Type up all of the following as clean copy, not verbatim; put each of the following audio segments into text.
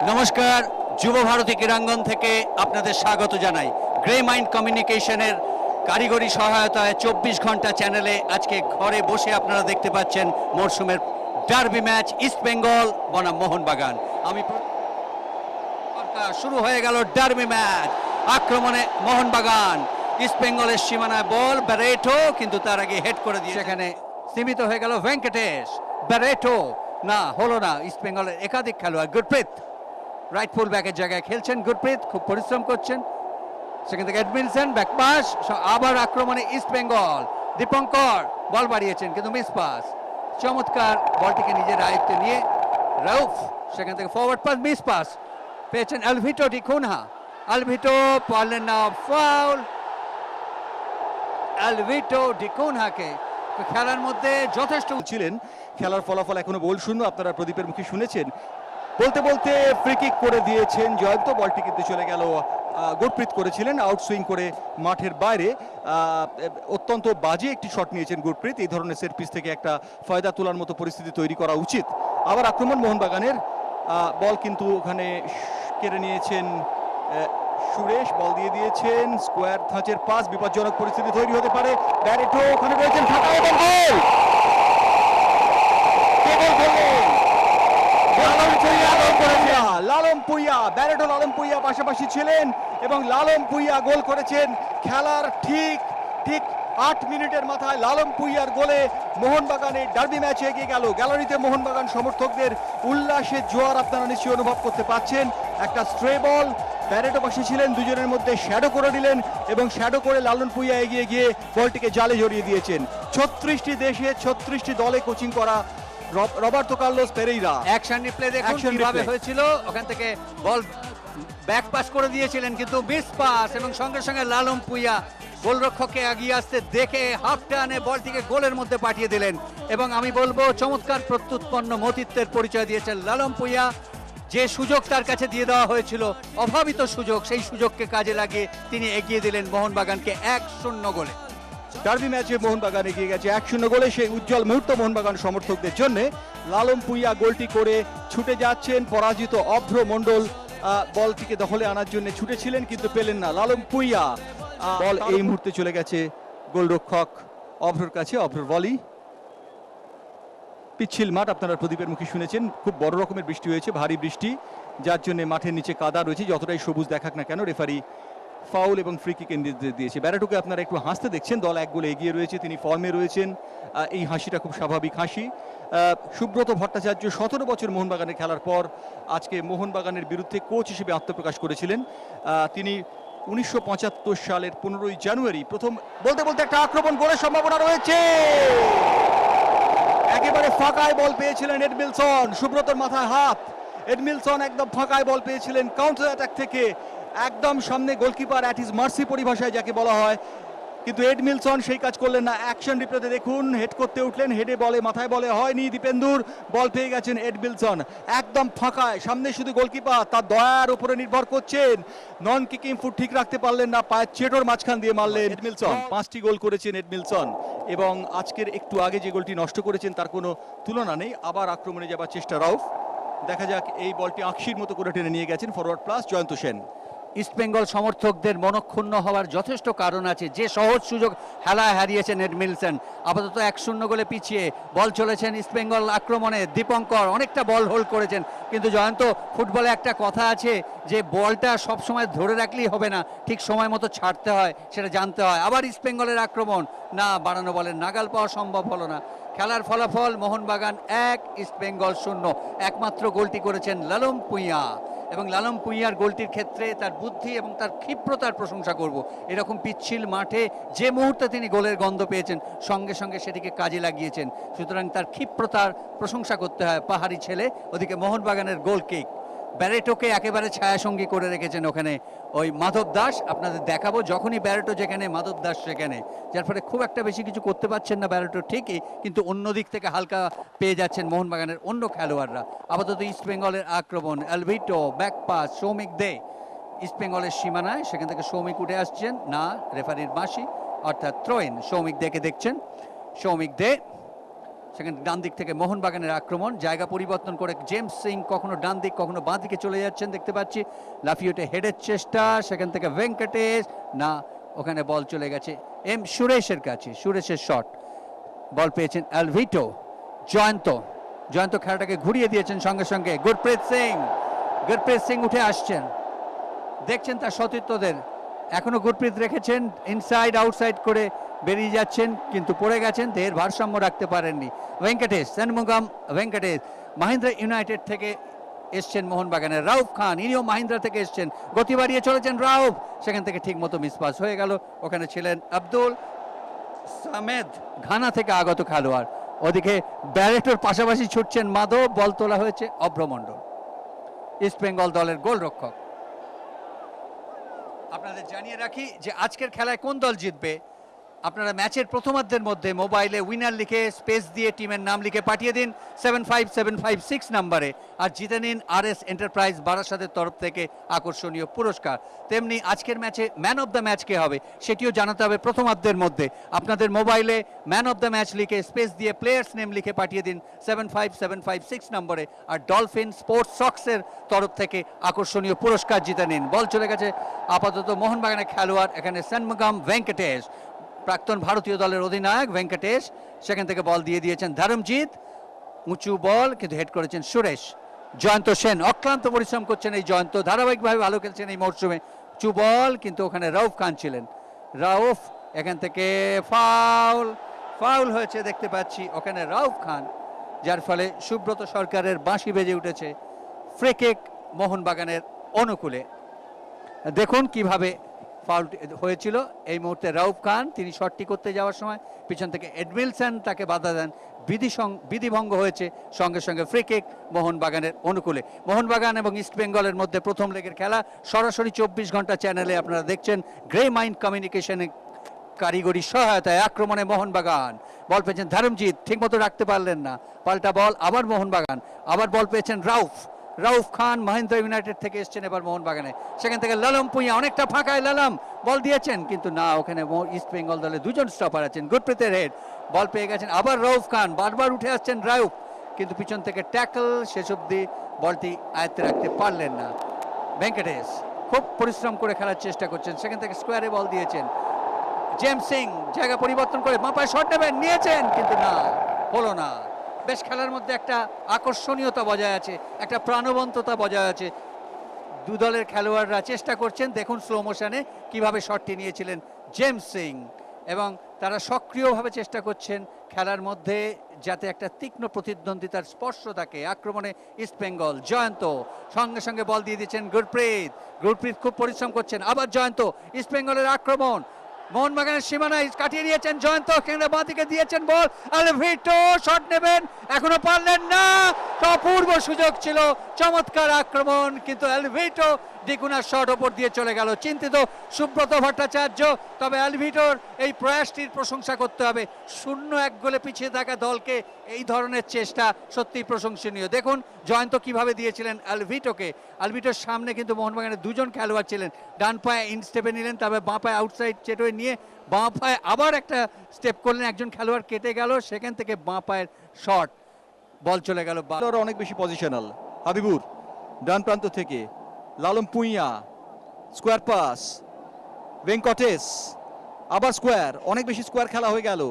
নমস্কার, যুব ভারতী ক্রীড়াঙ্গন থেকে আপনাদের স্বাগত জানাই। গ্রে মাইন্ড কমিউনিকেশনের কারিগরি সহায়তায় 24 ঘন্টা চ্যানেলে আজকে ঘরে বসে আপনারা দেখতে পাচ্ছেন মরশুমের ডার্বি ম্যাচ ইস্ট বেঙ্গল বনাম মোহনবাগান। শুরু হয়ে গেল ডার্বি ম্যাচ। আক্রমণে মোহনবাগান, ইস্ট বেঙ্গলের সীমানায় বল ব্যারেটো, কিন্তু তার আগে হেড করে দিয়ে সেখানে সীমিত হয়ে গেল ভেঙ্কটেশ। ব্যারেটো না হলো না, ইস্ট বেঙ্গলের একাধিক খেলোয়াড়। গুরপ্রীত রাইট ফুল ব্যাকের জায়গায় খেলছেন, গুরপ্রীত খুব পরিশ্রম করছেন। সেখান থেকে এডমিনসন ব্যাক পাস, আবার আক্রমণে ইস্ট বেঙ্গল। দীপঙ্কর বল বাড়িয়েছেন কিন্তু মিস পাস। চমৎকার বলটিকে নিজের আয়ত্তে নিয়ে রাউফ, সেখান থেকে ফরওয়ার্ড পাস, মিস পাস পেয়েছেন আলভিটো ডিকুনহা। আলভিটো পারলেন না, ফাউল আলভিটো ডিকুনহাকে। খেলার মধ্যে যথেষ্ট ছিলেন। খেলার ফলাফল এখনো গোল শূন্য, আপনারা প্রদীপের মুখে শুনেছেন। বলতে বলতে ফ্রি কিক করে দিয়েছেন জয়ন্ত, বলটি কিন্তু চলে গেল। গুরপ্রীত করেছিলেন আউটসুইং করে মাঠের বাইরে। অত্যন্ত বাজে একটি শট নিয়েছেন গুরপ্রীত। এই ধরনের সেট পিস থেকে একটা ফায়দা তোলার মতো পরিস্থিতি তৈরি করা উচিত। আবার আক্রমণ মোহনবাগানের, বল কিন্তু ওখানে কেড়ে নিয়েছেন সুরেশ, বল দিয়ে দিয়েছেন স্কোয়ার ধাঁচের পাস, বিপজ্জনক পরিস্থিতি তৈরি হতে পারে। ব্যারেটো ওখানে রয়েছেন, ফাঁকা এবং গোল। লালম পুইয়া, ব্যারেটো লালম পুইয়া পাশাপাশি ছিলেন এবং লালম পুইয়া গোল করেছেন। খেলার ঠিক 8 মিনিটের মাথায় লালম পুইয়ার গোলে মোহনবাগানের ডার্বি ম্যাচে এগিয়ে গেল। গ্যালারিতে মোহনবাগান সমর্থকদের উল্লাসের জোয়ার আপনারা নিশ্চয়ই অনুভব করতে পাচ্ছেন। একটা স্ট্রে বল, ব্যারেটো পাশে ছিলেন, দুজনের মধ্যে শ্যাডো করে দিলেন এবং শ্যাডো করে লালন পুইয়া এগিয়ে গিয়ে বলটিকে জালে জড়িয়ে দিয়েছেন। 36টি দেশে 36টি দলে কোচিং করা Roberto Carlos Pereira action replay দেখুন কিভাবে হয়েছিল। ওখান থেকে বল ব্যাক পাস করে দিয়েছিলেন কিন্তু মিস পাস, এবং সঙ্গে সঙ্গে লালম পুইয়া গোলরক্ষককে এগিয়ে আসতে দেখে হাফ টানে বলটিকে গোলের মধ্যে পাঠিয়ে দিলেন। এবং আমি বলবো চমৎকার প্রত্যুৎপন্ন মতিত্বের পরিচয় দিয়েছেন লালম পুইয়া। যে সুযোগ তার কাছে দিয়ে দেওয়া হয়েছিল, অভাবিত সুযোগ, সেই সুযোগকে কাজে লাগিয়ে তিনি এগিয়ে দিলেন মোহনবাগানকে 1-0 গোলে। ডার্বি ম্যাচে মোহনবাগান এগিয়ে গেছে 1-0 গোলে। সেই উজ্জ্বল মুহূর্ত মোহনবাগান সমর্থকদের জন্য। লালম পুইয়া গোলটি করে ছুটে যাচ্ছেন, পরাজিত অভ্র মণ্ডল বলটিকে দখলে আনার জন্য ছুটেছিলেন কিন্তু পেলেন না। লালম পুইয়া বল এই মুহূর্তে চলে গেছে গোলরক্ষক অভ্রর কাছে। অভ্রর বলি, পিচ্ছিল মাঠ, আপনারা প্রদীপের মুখে শুনেছেন। খুব বড় রকমের বৃষ্টি হয়েছে, ভারী বৃষ্টি, যার জন্য মাঠের নিচে কাদা রয়েছে। যতটাই সবুজ দেখাক না কেন, রেফারি ফাউল এবং ফ্রি কিক নির্দেশ দিয়েছে। ব্যারেটোকে আপনারা একটু হাসতে দেখছেন, দল 1 গোলে এগিয়ে রয়েছে, তিনি ফর্মে রয়েছেন। এই হাসিটা খুব স্বাভাবিক হাসি। সুব্রত ভট্টাচার্য 17 বছর মোহনবাগানে খেলার পর আজকে মোহনবাগানের বিরুদ্ধে কোচ হিসেবে আত্মপ্রকাশ করেছিলেন। তিনি 1975 সালের 15ই জানুয়ারি প্রথম। বলতে বলতে একটা আক্রমণ, গোলের সম্ভাবনা রয়েছে। একেবারে ফাঁকায় বল পেয়েছিলেন এডমিলসন, সুব্রতর মাথায় হাত। এডমিলসন একদম ফাঁকায় বল পেয়েছিলেন কাউন্টার অ্যাটাক থেকে, একদম সামনে গোলকিপার অ্যাট হিজ মার্সি পরিভাষায় যাকে বলা হয়, কিন্তু এডমিলসন সেই কাজ করলেন না। অ্যাকশন রিপ্লেতে দেখুন, হেড করতে উঠলেন, হেডে বলে মাথায় বলে হয়নি। দীপেন্দুর বল পেয়ে গেছেন এডমিলসন, একদম ফাঁকায়, সামনে শুধু গোলকিপার, তার দয়ার উপরে নির্ভর করছেন। নন কিকিং ফুট ঠিক রাখতে পারলেন না, পায়ের চেটোর মাঝখান দিয়ে মারলেন এডমিলসন। 5টি গোল করেছেন এডমিলসন এবং আজকের একটু আগে যে গোলটি নষ্ট করেছেন তার কোনো তুলনা নেই। আবার আক্রমণে যাবার চেষ্টা রাউফ, দেখা যাক। এই বলটি আঁকশির মতো করে টেনে নিয়ে গেছেন forward plus Jayanta Sen. East Bengal সমর্থকদের মনক্ষুণ্ণ হওয়ার যথেষ্ট কারণ আছে। যে সহজ সুযোগ হেলায় হারিয়েছেন এডমিলসন। আপাতত 1-0 গোলে পিছিয়ে বল চলেছেন ইস্ট বেঙ্গল আক্রমণে। দীপঙ্কর অনেকটা বল হোল্ড করেছেন, কিন্তু জয়ন্ত, ফুটবলে একটা কথা আছে যে বলটা সব সময় ধরে রাখলেই হবে না, ঠিক সময় মতো ছাড়তে হয়, সেটা জানতে হয়। আবার ইস্ট বেঙ্গলের আক্রমণ, না বাড়ানো বলের নাগাল পাওয়া সম্ভব হলো না। খেলার ফলাফল মোহনবাগান 1, ইস্ট বেঙ্গল 0। একমাত্র গোলটি করেছেন লালম পুইয়া, এবং লালম পুইয়ার গোলটির ক্ষেত্রে তার বুদ্ধি এবং তার ক্ষিপ্রতার প্রশংসা করব। এরকম পিচ্ছিল মাঠে যে মুহূর্তে তিনি গোলের গন্ধ পেয়েছেন, সঙ্গে সঙ্গে সেটিকে কাজে লাগিয়েছেন। সুতরাং তার ক্ষিপ্রতার প্রশংসা করতে হয়। পাহাড়ি ছেলে। ওদিকে মোহনবাগানের গোল কিক, ব্যারেটোকে একেবারে ছায়াসঙ্গী করে রেখেছেন ওখানে ওই মাধব দাস। আপনাদের দেখাবো, যখনই ব্যারেটো যেখানে মাধব দাস সেখানে, যার ফলে খুব একটা বেশি কিছু করতে পারছেন না ব্যারেটো ঠিকই, কিন্তু অন্য দিক থেকে হালকা পেয়ে যাচ্ছেন মোহনবাগানের অন্য খেলোয়াড়রা। আপাতত ইস্ট বেঙ্গলের আক্রমণ, আলভিটো ব্যাক পাস, সৌমিক দে ইস্ট বেঙ্গলের সীমানায়, সেখান থেকে সৌমিক উঠে আসছেন, না রেফারির বাঁশি, অর্থাৎ থ্রোইন। সৌমিক দেকে দেখছেন, সৌমিক দে সেখানে ডান দিক থেকে মোহনবাগানের আক্রমণ, জায়গা পরিবর্তন করে জেমস সিং কখনো ডান দিক কখনো বাঁ দিকে চলে যাচ্ছেন দেখতে পাচ্ছি। লাফিয়ে উঠে হেডের চেষ্টা, সেখান থেকে ভেঙ্কটেশ, না ওখানে বল চলে গেছে সুরেশের কাছে, সুরেশের শট। বল পেয়েছেন অ্যালভিটো, জয়ন্ত, জয়ন্ত খেলাটাকে ঘুরিয়ে দিয়েছেন সঙ্গে সঙ্গে। গুরপ্রীত সিং উঠে আসছেন, দেখছেন তার সতীর্থদের, এখনো গুরপ্রীত রেখেছেন, ইনসাইড আউটসাইড করে বেরিয়ে যাচ্ছেন কিন্তু পড়ে গেছেন, দেহের ভারসাম্য রাখতে পারেননি। ভেঙ্কটেশ, ষণমুগম ভেঙ্কটেশ, মাহিন্দ্রা ইউনাইটেড থেকে এসছেন মোহনবাগানের। রাউফ খান, ইনিও মাহিন্দ্রা থেকে এসছেন, গতি বাড়িয়ে চলেছেন রাউফ, সেখান থেকে ঠিক মতো মিসপাস হয়ে গেল। ওখানে ছিলেন আব্দুল সামেদ, ঘানা থেকে আগত খেলোয়াড়। ওদিকে ব্যারেটোর পাশাপাশি ছুটছেন মাধব, বল তোলা হয়েছে অভ্রমণ্ডল, ইস্ট বেঙ্গল দলের গোলরক্ষক। আপনাদের জানিয়ে রাখি যে আজকের খেলায় কোন দল জিতবে আপনারা ম্যাচের প্রথমার্ধের মধ্যে মোবাইলে উইনার লিখে স্পেস দিয়ে টিমের নাম লিখে পাঠিয়ে দিন 75756 নম্বরে, আর জিতে নিন RS এন্টারপ্রাইজ বারাসাতের তরফ থেকে আকর্ষণীয় পুরস্কার। তেমনি আজকের ম্যাচে ম্যান অফ দ্য ম্যাচ কে হবে সেটিও জানাতে হবে প্রথমার্ধের মধ্যে। আপনাদের মোবাইলে ম্যান অফ দ্য ম্যাচ লিখে স্পেস দিয়ে প্লেয়ার্স নেম লিখে পাঠিয়ে দিন 75756 নম্বরে, আর ডলফিন স্পোর্টস সক্সের তরফ থেকে আকর্ষণীয় পুরস্কার জিতে নিন। বল চলে গেছে আপাতত মোহনবাগানের খেলোয়াড় এখানে ষণমুগম ভেঙ্কটেশ, প্রাক্তন ভারতীয় দলের অধিনায়ক ভেঙ্কটেশ, সেখান থেকে বল দিয়ে দিয়েছেন ধরমজিৎ, উঁচু বল কিন্তু হেড করেছেন সুরেশ। জয়ন্ত সেন, অক্লান্ত পরিশ্রম করছেন এই জয়ন্ত, ধারাবাহিকভাবে ভালো খেলছেন এই মরশুমে। উঁচু বল কিন্তু ওখানে রাউফ খান ছিলেন, রাউফ এখান থেকে ফাউল হয়েছে দেখতে পাচ্ছি ওখানে রাউফ খান, যার ফলে সুব্রত সরকারের বাঁশি বেজে উঠেছে। ফ্রি কিক মোহনবাগানের অনুকূলে। দেখুন কিভাবে ফাউল হয়েছিল এই মুহূর্তে। রাউফ খান তিনি শটটি করতে যাওয়ার সময় পিছন থেকে এডমিলসন তাকে বাধা দেন, বিধিভঙ্গ হয়েছে, সঙ্গে সঙ্গে ফ্রি কিক মোহনবাগানের অনুকূলে। মোহনবাগান এবং ইস্ট বেঙ্গলের মধ্যে প্রথম লেগের খেলা সরাসরি 24 ঘন্টা চ্যানেলে আপনারা দেখছেন। গ্রে মাইন্ড কমিউনিকেশনের কারিগরি সহায়তায় আক্রমণে মোহনবাগান। বল পেয়েছেন ধরমজিৎ, ঠিকমতো রাখতে পারলেন না, পাল্টা বল আবার মোহনবাগান, আবার বল পেয়েছেন রাউফ খান মাহিন্দ্রা ইউনাইটেড থেকে এসছেন এবার মোহনবাগানে। সেখান থেকে লালম পুইয়া, অনেকটা ফাঁকায় লালম বল দিয়েছেন কিন্তু না, ওখানে ইস্ট বেঙ্গল দলে দুজন স্টপার আছেন। গুরপ্রীতের হেড, বল পেয়ে গেছেন আবার রাউফ খান, বারবার উঠে আসছেন রাউফ কিন্তু পিছন থেকে ট্যাকল, শেষ অব্দি বলটি আয়ত্তে রাখতে পারলেন না। ভেঙ্কটেশ খুব পরিশ্রম করে খেলার চেষ্টা করছেন, সেখান থেকে স্কোয়ারে বল দিয়েছেন। জেমস সিং জায়গা পরিবর্তন করে বাঁ পায়ে শট নেবেন, নিয়েছেন কিন্তু না, হলো না। বেশ খেলার মধ্যে একটা আকর্ষণীয়তা বজায় আছে, একটা প্রাণবন্ততা বজায় আছে। দু দলের খেলোয়াড়রা চেষ্টা করছেন, দেখুন স্লো মোশনে কিভাবে শটটি নিয়েছিলেন জেমস সিং, এবং তারা সক্রিয়ভাবে চেষ্টা করছেন খেলার মধ্যে যাতে একটা তীক্ষ্ণ প্রতিদ্বন্দ্বিতার স্পর্শ থাকে। আক্রমণে ইস্ট বেঙ্গল, জয়ন্ত সঙ্গে সঙ্গে বল দিয়ে দিচ্ছেন গুরপ্রীত খুব পরিশ্রম করছেন, আবার জয়ন্ত, ইস্ট বেঙ্গলের আক্রমণ, মোহনবাগানের সীমানায় কাটিয়ে নিয়েছেন জয়ন্ত, কেন্দ্রে বাঁ দিকে দিয়েছেন বল, অ্যালভিটো শট নেবেন, এখনো পারলেন না, অপূর্ব সুযোগ ছিল, চমৎকার আক্রমণ কিন্তু অ্যালভিটো ডিকুনার শট ওপর দিয়ে চলে গেল। চিন্তিত সুব্রত ভট্টাচার্য, তবে অ্যালভিটোর এই প্রয়াসটির প্রশংসা করতে হবে। 0-1 গোলে পিছিয়ে থাকা দলকে এই ধরনের চেষ্টা সত্যি প্রশংসনীয়। দেখুন জয়ন্ত কিভাবে দিয়েছিলেন অ্যালভিটোকে, অ্যালভিটোর সামনে কিন্তু মোহনবাগানের দুজন খেলোয়াড় ছিলেন, ডান পায়ে ইন স্টেপে নিলেন, তবে বাঁ পায়ে আউটসাইড চেটোয় নিয়ে বাঁ পায়ে আবার একটা স্টেপ করলেন, একজন খেলোয়াড় কেটে গেল, সেখান থেকে বাঁ পায়ের শট, বল চলে গেল। অনেক বেশি পজিশনাল। হাবিবুর ডান প্রান্ত থেকে, লালম পুইয়া স্কোয়ার পাস, ভেঙ্কটেশ আবার স্কোয়ার, অনেক বেশি স্কোয়ার খেলা হয়ে গেল।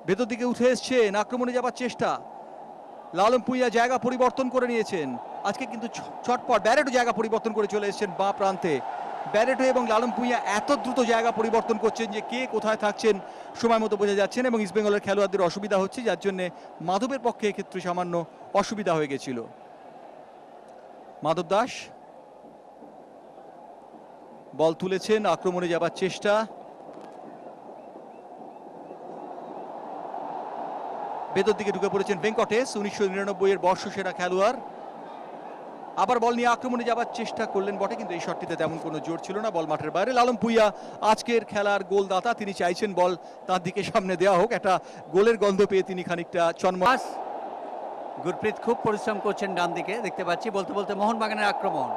ভেতর দিকে উঠে এসছেন, আক্রমণে যাবার চেষ্টা, লালম পুইয়া জায়গা পরিবর্তন করে নিয়েছেন। আজকে কিন্তু ছটপট ব্যারেটো জায়গা পরিবর্তন করে চলে এসেছেন বাঁ প্রান্তে। ব্যারেটো এবং লালম পুইয়া এত দ্রুত জায়গা পরিবর্তন করছেন যে কে কোথায় থাকছেন সময় মতো বোঝা যাচ্ছেন, এবং ইস্ট বেঙ্গলের খেলোয়াড়দের অসুবিধা হচ্ছে, যার জন্য মাধবের পক্ষে এক্ষেত্রে সামান্য অসুবিধা হয়ে গেছিল। মাধব দাস বল তুলেছেন, আক্রমণে যাবার চেষ্টা, ভেতর দিকে ঢুকে পড়েছেন ভেঙ্কটেশ, 1999 এর বর্ষসেরা খেলোয়াড়। আবার বল নিয়ে আক্রমণে যাবার চেষ্টা করলেন বটে, কিন্তু এই শটটিতে তেমন কোনো জোর ছিল না, বল মাঠের বাইরে। লালম পুইয়া আজকের খেলার গোলদাতা, তিনি চাইছেন বল তার দিকে সামনে দেওয়া হোক, একটা গোলের গন্ধ পেয়ে তিনি খানিকটা চন্মাস। গুরপ্রীত খুব পরিশ্রম করছেন ডান দিকে দেখতে পাচ্ছি, বলতে বলতে মোহনবাগানের আক্রমণ,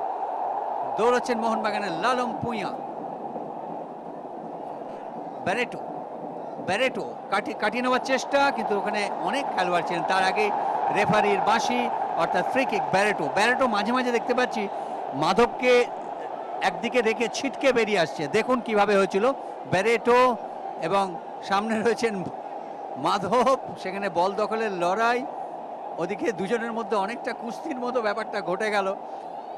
দৌড়াচ্ছেন মোহনবাগানের লালম পুইয়া, ব্যারেটো ব্যারেটো কাটিয়ে নেওয়ার চেষ্টা, কিন্তু ওখানে অনেক খেলোয়াড় ছিলেন। তার আগে রেফারির বাঁশি, অর্থাৎ ফ্রি কিক। ব্যারেটো মাঝে মাঝে দেখতে পাচ্ছি মাধবকে একদিকে রেখে ছিটকে বেরিয়ে আসছে। দেখুন কিভাবে হয়েছিল। ব্যারেটো এবং সামনে রয়েছেন মাধব, সেখানে বল দখলের লড়াই, ওদিকে দুজনের মধ্যে অনেকটা কুস্তির মতো ব্যাপারটা ঘটে গেল।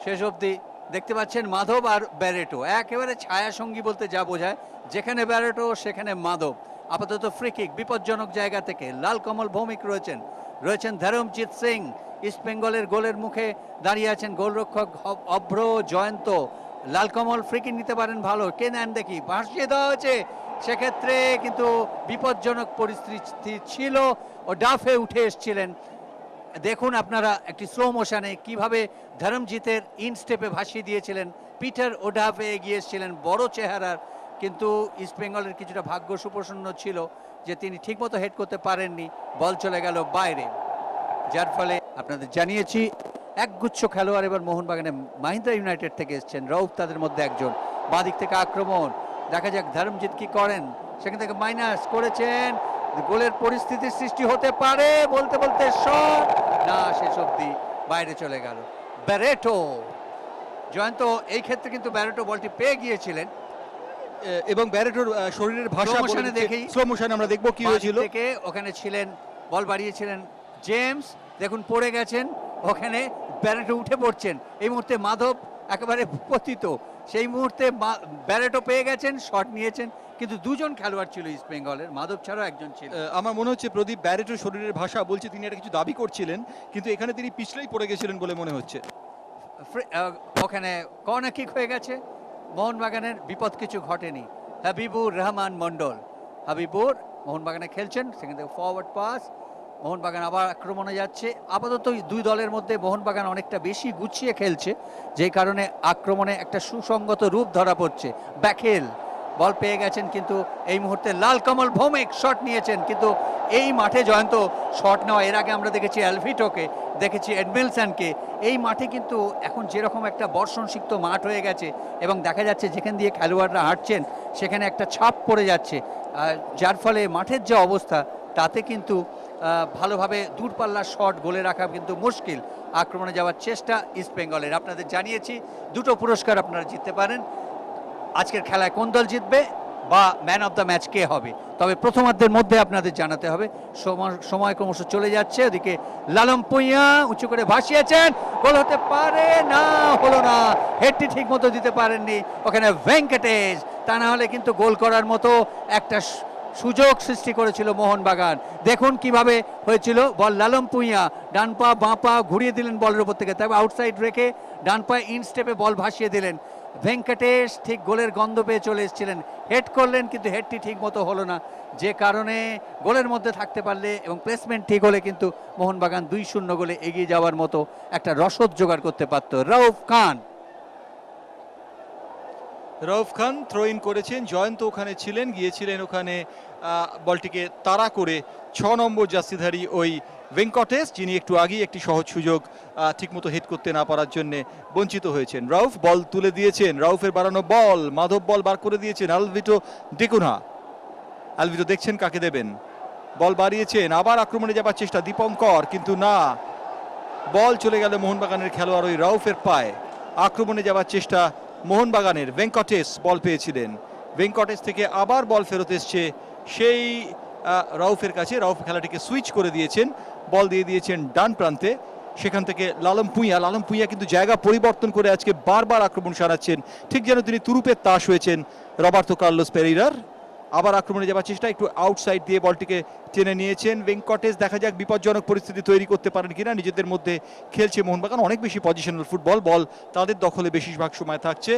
শেষ অবধি দেখতে পাচ্ছেন মাধব আর ব্যারেটো একেবারে ছায়া সঙ্গী বলতে যা বোঝায়, যেখানে ব্যারেটো সেখানে মাধব। আপাতত ফ্রি কিক বিপজ্জনক জায়গা থেকে। লাল কমল ভৌমিক রয়েছেন ধরমজিৎ সিং। ইস্ট বেঙ্গলের গোলের মুখে দাঁড়িয়ে আছেন গোলরক্ষক অভ্র জয়ন্ত। লাল কমল ফ্রি কিক নিতে পারেন, ভালো কে নেন দেখি, ভাসিয়ে দেওয়া হয়েছে, সেক্ষেত্রে কিন্তু বিপজ্জনক পরিস্থিতি ছিল, ও ডাফে উঠে এসছিলেন। দেখুন আপনারা একটি স্লো মোশনে কিভাবে ধরমজিতের ইন স্টেপে ভাসিয়ে দিয়েছিলেন। পিটার ওডাফে এগিয়ে এসেছিলেন, বড় চেহারার, কিন্তু ইস্ট বেঙ্গলের কিছুটা ভাগ্য সুপ্রসন্ন ছিল যে তিনি ঠিকমতো হেড করতে পারেননি, বল চলে গেল বাইরে। যার ফলে আপনাদের জানিয়েছি একগুচ্ছ খেলোয়াড় এবার মোহনবাগানে মাহিন্দ্রা ইউনাইটেড থেকে এসেছেন। রউফ তাদের মধ্যে একজন। বাঁদিক থেকে আক্রমণ, দেখা যাক ধরমজিৎ কি করেন। সেখান থেকে মাইনাস করেছেন, গোলের পরিস্থিতির সৃষ্টি হতে পারে বলতে বলতে শট না, শেষ অবধি বাইরে চলে গেল। ব্যারেটো জয়ন্ত, এই ক্ষেত্রে কিন্তু ব্যারেটো বলটি পেয়ে গিয়েছিলেন এবং ব্যারেটোর শরীরের ভাষা দেখেই স্লো মোশনে আমরা দেখব কি হয়েছিল। থেকে ওখানে ছিলেন, বল বাড়িয়েছিলেন জেমস, দেখুন পড়ে গেছেন, ওখানে ব্যারেটো উঠে পড়ছেন। এই মুহূর্তে মাধব একেবারে পতিত, সেই মুহূর্তে ব্যারেটো পেয়ে গেছেন, শট নিয়েছেন, কিন্তু দুজন খেলোয়াড় ছিল ইস্ট বেঙ্গলের, মাধব ছাড়াও একজন ছিল। আমার মনে হচ্ছে প্রদীপ ব্যারেটোর শরীরের ভাষা বলছে তিনি এটা কিছু দাবি করছিলেন, কিন্তু এখানে তিনি পিছলেই পড়ে গেছিলেন বলে মনে হচ্ছে। ওখানে কর্নার কিক হয়ে গেছে, মোহনবাগানের বিপদ কিছু ঘটেনি। হাবিবুর রহমান মন্ডল, হাবিবুর মোহনবাগানে খেলছেন, সেখান থেকে ফরওয়ার্ড পাস, মোহনবাগান আবার আক্রমণে যাচ্ছে। আপাতত দুই দলের মধ্যে মোহনবাগান অনেকটা বেশি গুছিয়ে খেলছে, যে কারণে আক্রমণে একটা সুসংগত রূপ ধরা পড়ছে। ব্যাকেল বল পেয়ে গেছেন, কিন্তু এই মুহূর্তে লাল কমল ভৌমিক শট নিয়েছেন, কিন্তু এই মাঠে জয়ন্ত শট নেওয়া, এর আগে আমরা দেখেছি অ্যালভিটোকে, দেখেছি এডমিলসনকে, এই মাঠে কিন্তু এখন যেরকম একটা বর্ষণসিক্ত মাঠ হয়ে গেছে এবং দেখা যাচ্ছে যেখান দিয়ে খেলোয়াড়রা হাঁটছেন সেখানে একটা ছাপ পড়ে যাচ্ছে, যার ফলে মাঠের যে অবস্থা তাতে কিন্তু ভালোভাবে দূরপাল্লার শট গোলে রাখা কিন্তু মুশকিল। আক্রমণে যাওয়ার চেষ্টা ইস্ট বেঙ্গলের। আপনাদের জানিয়েছি দুটো পুরস্কার আপনারা জিততে পারেন। আজকের খেলায় কোন দল জিতবে বা ম্যান অফ দ্য ম্যাচ কে হবে, তবে প্রথমার্ধের মধ্যে আপনাদের জানাতে হবে। সময় ক্রমশ চলে যাচ্ছে। ওদিকে লালম পুইয়া উঁচু করে ভাসিয়েছেন, গোল হতে পারে না, হলো না, হেডটি ঠিক মতো দিতে পারেননি ওখানে ভেঙ্কটেশ, তা না হলে কিন্তু গোল করার মতো একটা সুযোগ সৃষ্টি করেছিল মোহনবাগান। দেখুন কিভাবে হয়েছিল, বল লালম পুইয়া ডান পা বাঁ পা ঘুরিয়ে দিলেন বলের উপর থেকে, তবে আউটসাইড রেখে ডান পা ইন স্টেপে বল ভাসিয়ে দিলেন। ভেঙ্কটেশ ঠিক গোলের গন্ধ পেয়ে চলে এসেছিলেন, হেড করলেন, কিন্তু হেডটি ঠিক মতো হলো না, যে কারণে গোলের মধ্যে থাকতে পারলে এবং প্লেসমেন্ট ঠিক হলে কিন্তু মোহনবাগান 2-0 গোলে এগিয়ে যাওয়ার মতো একটা রসদ জোগাড় করতে পারত। রউফ খান থ্রো ইন করেছেন, জয়ন্ত ওখানে ছিলেন, গিয়েছিলেন ওখানে বলটিকে তাড়া করে 6 নম্বর জার্সিধারী ওই ভেঙ্কটেশ, যিনি একটু আগেই একটি সহজ সুযোগ ঠিকমতো হিট করতে না পারার জন্য বঞ্চিত হয়েছেন। রাউফ বল তুলে দিয়েছেন, রাউফের বাড়ানো বল, মাধব বল বার করে দিয়েছেন, আলভিটো ডিকুনা, আলভিটো দেখছেন কাকে দেবেন, বল বাড়িয়েছেন, আবার আক্রমণে যাবার চেষ্টা দীপঙ্কর, কিন্তু না, বল চলে গেল মোহনবাগানের খেলোয়াড় ওই রাউফের পায়ে। আক্রমণে যাবার চেষ্টা মোহনবাগানের, ভেঙ্কটেশ বল পেয়েছিলেন, ভেঙ্কটেশ থেকে আবার বল ফেরত এসছে সেই রাউফের কাছে। রাউফ খেলাটিকে সুইচ করে দিয়েছেন, বল দিয়ে দিয়েছেন ডান প্রান্তে, সেখান থেকে লালম পুইয়া কিন্তু জায়গা পরিবর্তন করে আজকে বারবার আক্রমণ সারাচ্ছেন, ঠিক যেন তিনি তুরুপের তাস হয়েছেন রবার্তো কার্লোস পেরেইরার। আবার আক্রমণে যাবার চেষ্টা, একটু আউটসাইড দিয়ে বলটিকে টেনে নিয়েছেন ভেঙ্কটেশ, দেখা যাক বিপজ্জনক পরিস্থিতি তৈরি করতে পারেন কিনা। নিজেদের মধ্যে খেলছে মোহনবাগান, অনেক বেশি পজিশনাল ফুটবল, বল তাদের দখলে বেশিরভাগ সময় থাকছে।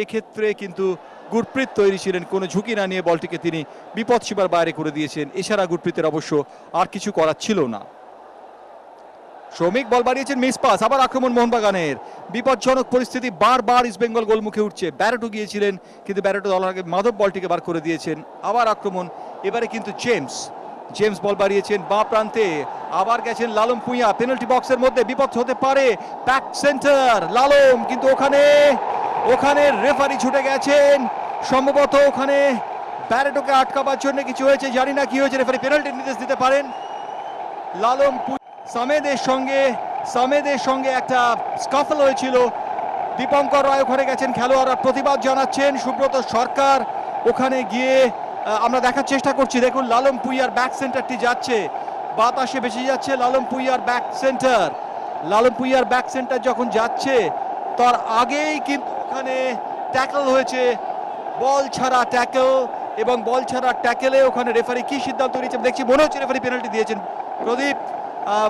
এক্ষেত্রে কিন্তু গুরপ্রীত তৈরি ছিলেন, কোনো ঝুঁকি না নিয়ে বলটিকে তিনি বিপদ সীমার বাইরে করে দিয়েছেন, এছাড়া গুরপ্রীতের অবশ্য আর কিছু করার ছিল না। শ্রমিক বল বাড়িয়েছেন, মিস পাস, আবার আক্রমণ মোহনবাগানের, বিপজ্জনক পরিস্থিতি, বারবার ইস্ট বেঙ্গল গোলমুখে উঠছে। ব্যারেটো গিয়েছিলেন, কিন্তু ব্যারেটো দলের আগে মাধব বলটিকে বার করে দিয়েছেন। আবার আক্রমণ, এবারে কিন্তু জেমস বল বাড়িয়েছেন বাঁ প্রান্তে, আবার গেছেন লালম পুইয়া, পেনাল্টি বক্সের মধ্যে, বিপদ হতে পারে, ব্যাক সেন্টার লালম, কিন্তু ওখানে রেফারি ছুটে গেছেন, সম্ভবত ওখানে ব্যারেটোকে আটকাবার জন্য কিছু হয়েছে, জানি না কি হয়েছে, রেফারি পেনাল্টির নির্দেশ দিতে পারেন। লালম সামেদের সঙ্গে একটা স্কাফল হয়েছিল। দীপঙ্কর রায় ওখানে গেছেন, খেলোয়াড়রা প্রতিবাদ জানাচ্ছেন। সুব্রত সরকার ওখানে গিয়ে আমরা দেখার চেষ্টা করছি, দেখুন লালম পুইয়ার ব্যাক সেন্টারটি যাচ্ছে, বাতাসে ভেসে যাচ্ছে লালম পুইয়ার ব্যাক সেন্টার যখন যাচ্ছে তার আগেই কিন্তু ওখানে ট্যাকল হয়েছে, বল ছাড়া ট্যাকল, এবং বল ছাড়া ট্যাকেলে ওখানে রেফারি কি সিদ্ধান্ত নিয়েছেন দেখছি, মনে হচ্ছে রেফারি পেনাল্টি দিয়েছেন। প্রদীপ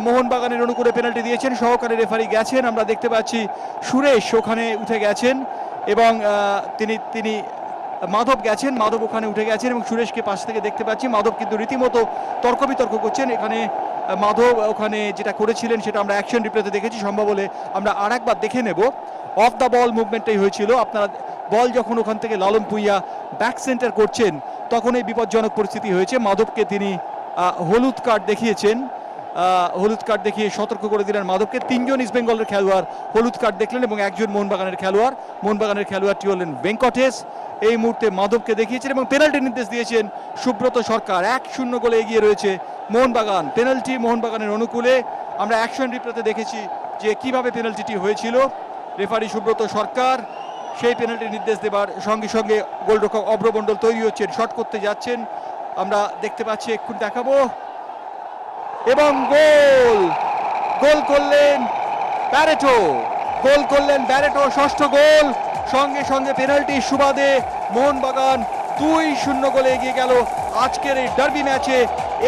মোহনবাগানের অনুকূলে পেনাল্টি দিয়েছেন, সহকারী রেফারি গেছেন, আমরা দেখতে পাচ্ছি সুরেশ ওখানে উঠে গেছেন এবং তিনি মাধব গেছেন, মাধব ওখানে উঠে গেছেন এবং সুরেশকে পাশ থেকে দেখতে পাচ্ছি। মাধব কিন্তু রীতিমতো তর্ক বিতর্ক করছেন এখানে। মাধব ওখানে যেটা করেছিলেন সেটা আমরা অ্যাকশন রিপ্লেতে দেখেছি, সম্ভব হলে আমরা আর একবার দেখে নেব। অফ দ্য বল মুভমেন্টটাই হয়েছিল। আপনারা বল যখন ওখান থেকে লালম পুইয়া ব্যাক সেন্টার করছেন তখন এই বিপজ্জনক পরিস্থিতি হয়েছে। মাধবকে তিনি হলুদ কার্ড দেখিয়ে সতর্ক করে দিলেন মাধবকে। 3 জন ইস্ট বেঙ্গলের খেলোয়াড় হলুদ কার্ড দেখলেন এবং 1 জন মোহনবাগানের খেলোয়াড়টি হলেন ভেঙ্কটেশ। এই মুহূর্তে মাধবকে দেখিয়েছেন এবং পেনাল্টি নির্দেশ দিয়েছেন সুব্রত সরকার। 1-0 গোলে এগিয়ে রয়েছে মোহনবাগান। পেনাল্টি মোহনবাগানের অনুকূলে। আমরা অ্যাকশন রিপ্লেতে দেখেছি যে কিভাবে পেনাল্টিটি হয়েছিল। রেফারি সুব্রত সরকার সেই পেনাল্টি নির্দেশ দেবার সঙ্গে সঙ্গে গোলরক্ষক অভ্রমণ্ডল তৈরি হচ্ছেন, শট করতে যাচ্ছেন, আমরা দেখতে পাচ্ছি, এক্ষুনি দেখাবো। এবং গোল করলেন ব্যারেটো, ষষ্ঠ গোল। সঙ্গে সঙ্গে পেনাল্টির সুবাদে মোহনবাগান 2-0 গোলে এগিয়ে গেল আজকের এই ডার্বি ম্যাচে।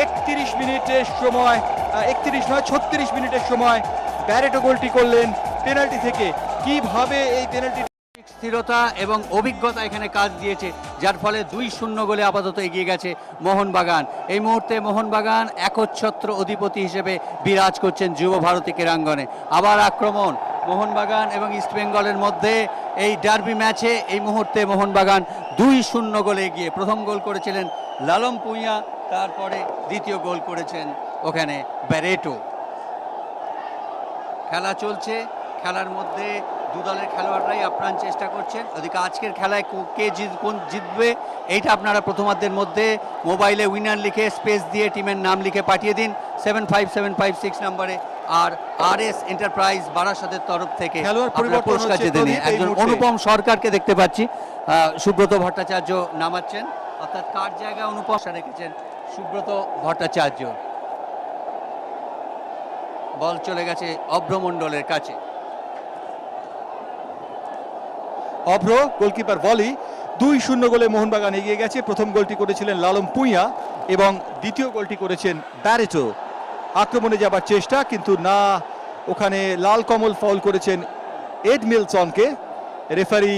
36 মিনিটের সময় ব্যারেটো গোলটি করলেন পেনাল্টি থেকে। কিভাবে এই পেনাল্টি স্থিরতা এবং অভিজ্ঞতা এখানে কাজ দিয়েছে, যার ফলে 2-0 গোলে আপাতত এগিয়ে গেছে মোহনবাগান। এই মুহূর্তে মোহনবাগান একচ্ছত্র অধিপতি হিসেবে বিরাজ করছেন যুব ভারতী ক্রীড়াঙ্গনে। আবার আক্রমণ মোহনবাগান এবং ইস্টবেঙ্গলের মধ্যে এই ডার্বি ম্যাচে। এই মুহূর্তে মোহনবাগান 2-0 গোলে এগিয়ে। প্রথম গোল করেছিলেন লালম পুইয়া, তারপরে দ্বিতীয় গোল করেছেন ওখানে ব্যারেটো। খেলা চলছে, খেলার মধ্যে দু দলের খেলোয়াড়রাই আপ্রাণ চেষ্টা করছেন। ওদিকে আজকের খেলায় কোন জিতবে এইটা আপনারা প্রথমার্ধের মধ্যে মোবাইলে উইনার লিখে স্পেস দিয়ে টিমের নাম লিখে পাঠিয়ে দিন 75756 নম্বরে। আর RS এন্টারপ্রাইজ বারাসতের তরফ থেকে পুরস্কার জিতে নিয়ে একজন অনুপম সরকারকে দেখতে পাচ্ছি। সুব্রত ভট্টাচার্য নামাচ্ছেন, অর্থাৎ কার জায়গায় অনুপম রেখেছেন সুব্রত ভট্টাচার্য। বল চলে গেছে অভ্রমণ্ডলের কাছে। অভ্র গোলকিপার ভলি। 2-0 গোলে মোহনবাগান এগিয়ে গেছে। প্রথম গোলটি করেছিলেন লালম পুইয়া এবং দ্বিতীয় গোলটি করেছেন ব্যারেটো। আক্রমণে যাবার চেষ্টা, কিন্তু না, ওখানে লাল কমল ফাউল করেছেন এডমিলসনকে। রেফারি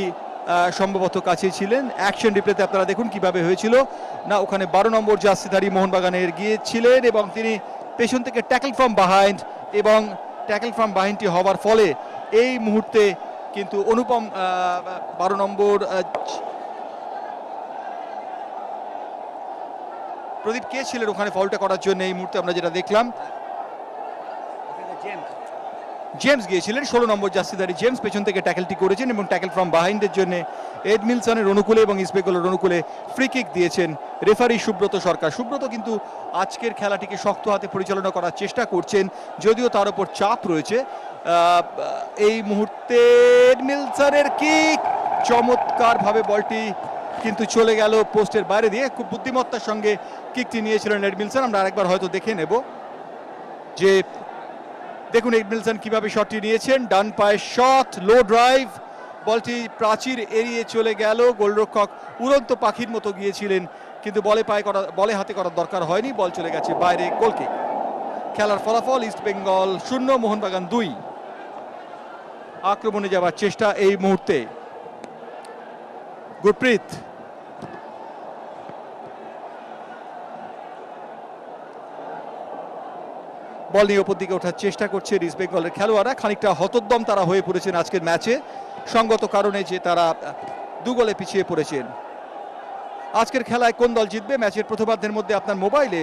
সম্ভবত কাছেই ছিলেন। অ্যাকশন রিপ্লেতে আপনারা দেখুন কিভাবে হয়েছিল। না, ওখানে 12 নম্বর জার্সিধারী মোহনবাগানের গিয়েছিলেন এবং তিনি পেছন থেকে ট্যাকল ফ্রম বাহাইন্ডটি হওয়ার ফলে এই মুহূর্তে কিন্তু অনুপম 12 নম্বর প্রদীপ কে ছিলেন ওখানে ফাউলটা করার জন্য। এই মুহূর্তে আমরা যেটা দেখলাম, জেমস গিয়েছিলেন, 16 নম্বর জার্সিধারী জেমস পেছন থেকে ট্যাকলটি করেছেন এবং ট্যাকল ফ্রম বাহাইন্ডের জন্য এডমিলসনের অনুকূলে এবং ইস্টবেঙ্গলের অনুকূলে ফ্রি কিক দিয়েছেন রেফারি সুব্রত সরকার। সুব্রত কিন্তু আজকের খেলাটিকে শক্ত হাতে পরিচালনা করার চেষ্টা করছেন, যদিও তার উপর চাপ রয়েছে। এই মুহূর্তে এডমিলসনের কিক, চমৎকারভাবে বলটি কিন্তু চলে গেল পোস্টের বাইরে দিয়ে। খুব বুদ্ধিমত্তার সঙ্গে কিকটি নিয়েছিলেন এডমিলসন। আমরা আরেকবার হয়তো দেখে নেব যে দেখুন এডমিলসন কিভাবে শটটি নিয়েছেন। ডান পায়ের শট, লো ড্রাইভ, বলটি প্রাচীর এড়িয়ে চলে গেল। গোলরক্ষক উড়ন্ত পাখির মতো গিয়েছিলেন, কিন্তু বলে হাতে করার দরকার হয়নি, বল চলে গেছে বাইরে, গোল কিক। খেলার ফলাফল ইস্টবেঙ্গল 0 মোহনবাগান 2। আক্রমণে যাওয়ার চেষ্টা এই মুহূর্তে গুরপ্রীত। বল নিয়ে ওপর দিকে ওঠার চেষ্টা করছে ইস্টবেঙ্গলের খেলোয়াড়রা। খানিকটা হতোদ্যম তারা হয়ে পড়েছেন আজকের ম্যাচে, সঙ্গত কারণে যে তারা 2 গোলে পিছিয়ে পড়েছেন। আজকের খেলায় কোন দল জিতবে, ম্যাচের প্রথমার্ধের মধ্যে আপনার মোবাইলে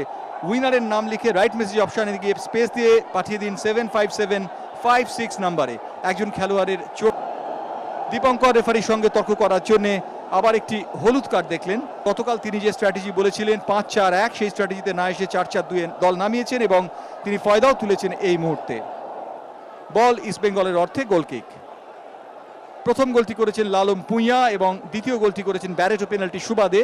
উইনারের নাম লিখে রাইট মেসেজ অপশানে গিয়ে স্পেস দিয়ে পাঠিয়ে দিন 75756 নম্বরে। একজন খেলোয়াড়ের চোখ। দীপঙ্কর রেফারির সঙ্গে তর্ক করার জন্য আবার একটি হলুদ কার্ড দেখলেন। গতকাল তিনি যে স্ট্র্যাটেজি বলেছিলেন 5-4-1, সেই স্ট্র্যাটেজিতে না এসে 4-4-2 দল নামিয়েছেন এবং তিনি ফয়দাও তুলেছেন এই মুহূর্তে। বল ইস্টবেঙ্গলের অর্থে গোলকিক। প্রথম গোলটি করেছেন লালম পুইয়া এবং দ্বিতীয় গোলটি করেছেন ব্যারেটো পেনাল্টি সুবাদে।